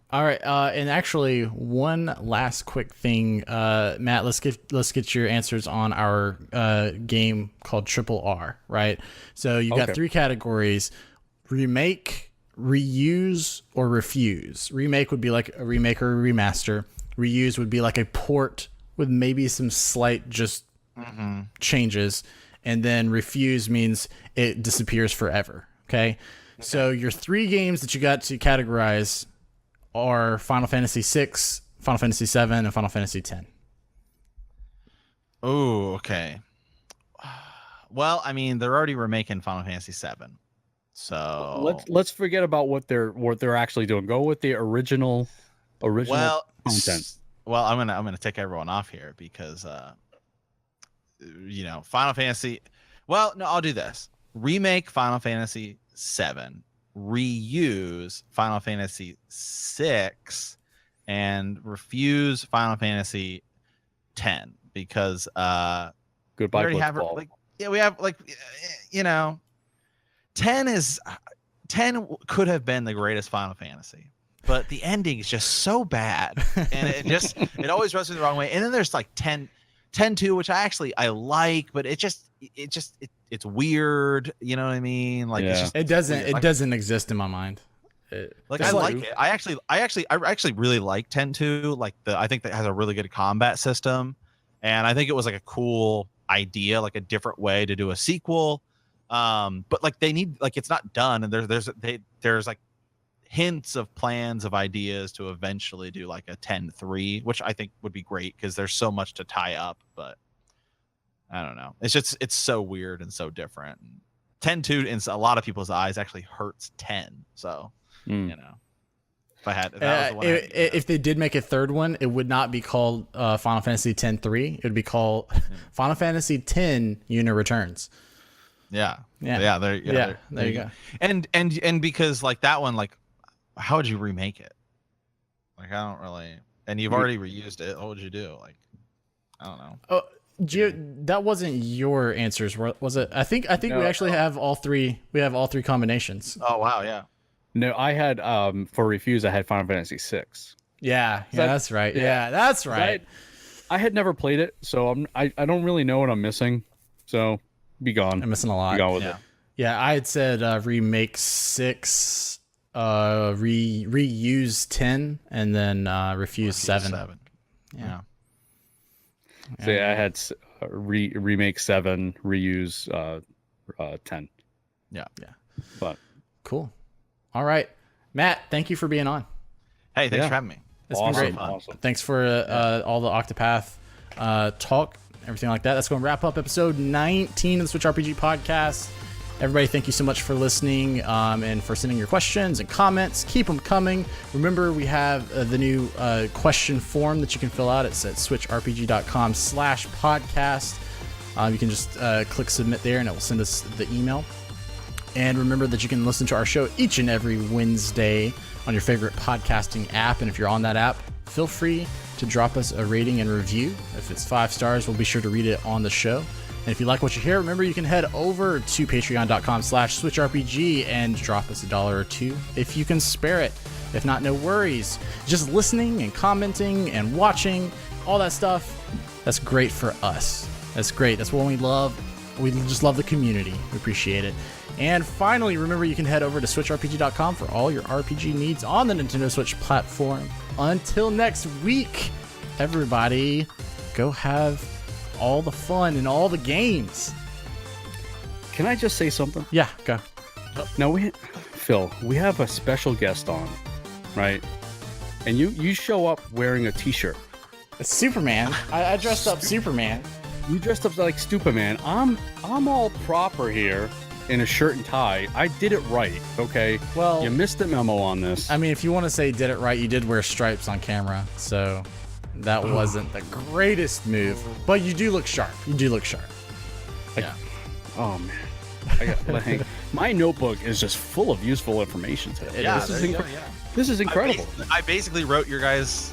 All right, and actually, one last quick thing, Matt. Let's get your answers on our game called Triple R. Right. So you got 3 categories: remake, reuse, or refuse. Remake would be like a remake or a remaster. Reuse would be like a port with maybe some slight just changes, and then refuse means it disappears forever. Okay. So your 3 games that you got to categorize are Final Fantasy VI, Final Fantasy VII, and Final Fantasy X. Oh, okay. Well, I mean, they're already remaking Final Fantasy VII, so let's forget about what they're actually doing. Go with the original content. Well, I'm gonna take everyone off here because Final Fantasy. Well, no, I'll do this. Remake Final Fantasy VII, reuse Final Fantasy VI, and refuse Final Fantasy X because goodbye. We already have we have 10 could have been the greatest Final Fantasy, but the ending is just so bad, and it always rubs me the wrong way. And then there's like 10-2, which I like, but it's weird. You know what I mean? Like it doesn't exist in my mind. I like it. I actually really like 10-2. I think that has a really good combat system, and I think it was like a cool idea, like a different way to do a sequel. But like they need, like, it's not done, and there's like hints of plans of ideas to eventually do like a 10-3, which I think would be great because there's so much to tie up. But I don't know. It's so weird and so different. 10-2 in a lot of people's eyes actually hurts 10. So if I had if they did make a third one, it would not be called Final Fantasy X-3. It would be called Final Fantasy X Unit Returns. There you go. And because like that one, like, how would you remake it? Like, I don't really. And you've already reused it. What would you do? Like, I don't know. Oh, Gio, that wasn't your answers, was it? I think we actually have all 3. We have all 3 combinations. Oh wow, yeah. No, I had for refuse. I had Final Fantasy VI. Yeah, that's right. Yeah, that's right. I had never played it, so I don't really know what I'm missing. So be gone. I'm missing a lot. Be gone with it. Yeah, I had said remake 6, reuse 10, and then refuse 7. Yeah. So I had remake 7, reuse 10. Yeah. But cool. All right, Matt, thank you for being on. Hey, thanks for having me. It's been great. Awesome. Thanks for all the Octopath talk, everything like that. That's going to wrap up episode 19 of the Switch RPG podcast. Everybody, thank you so much for listening and for sending your questions and comments. Keep them coming. Remember, we have the new question form that you can fill out. It's at switchrpg.com/podcast. You can just click submit there, and it will send us the email. And remember that you can listen to our show each and every Wednesday on your favorite podcasting app. And if you're on that app, feel free to drop us a rating and review. If it's 5 stars, we'll be sure to read it on the show. And if you like what you hear, remember you can head over to patreon.com/switchrpg and drop us $1 or $2 if you can spare it. If not, no worries. Just listening and commenting and watching, all that stuff, that's great for us. That's great. That's what we love. We just love the community. We appreciate it. And finally, remember you can head over to switchrpg.com for all your RPG needs on the Nintendo Switch platform. Until next week, everybody, go have all the fun and all the games. Can I just say something? Yeah, go. Now, Phil, we have a special guest on, right? And you show up wearing a t-shirt. It's Superman. I dressed up Superman. You dressed up like Stupaman. I'm all proper here in a shirt and tie. I did it right, okay? Well, you missed the memo on this. I mean, if you want to say did it right, you did wear stripes on camera, so that wasn't the greatest move. But you do look sharp. Yeah. Oh man, my notebook is just full of useful information today. This is incredible. I basically wrote your guys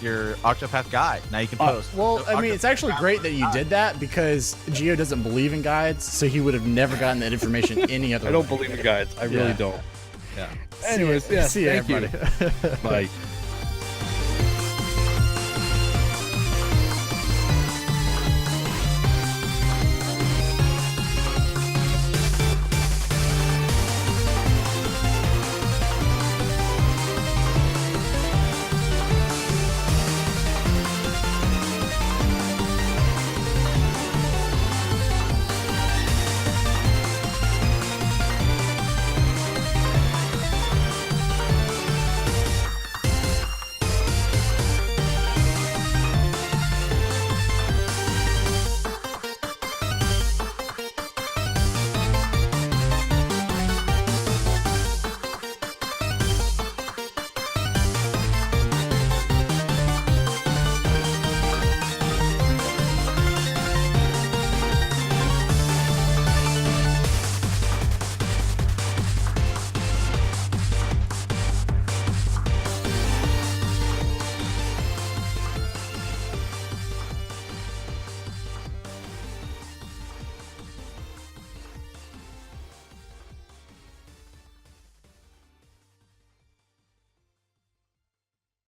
your Octopath guide. Now you can post. Well, I mean, it's actually great that you did that because Gio doesn't believe in guides, so he would have never gotten that information any other way. I don't believe in guides. I really don't. Yeah. Anyways, yeah, See you, thank you. everybody. Bye.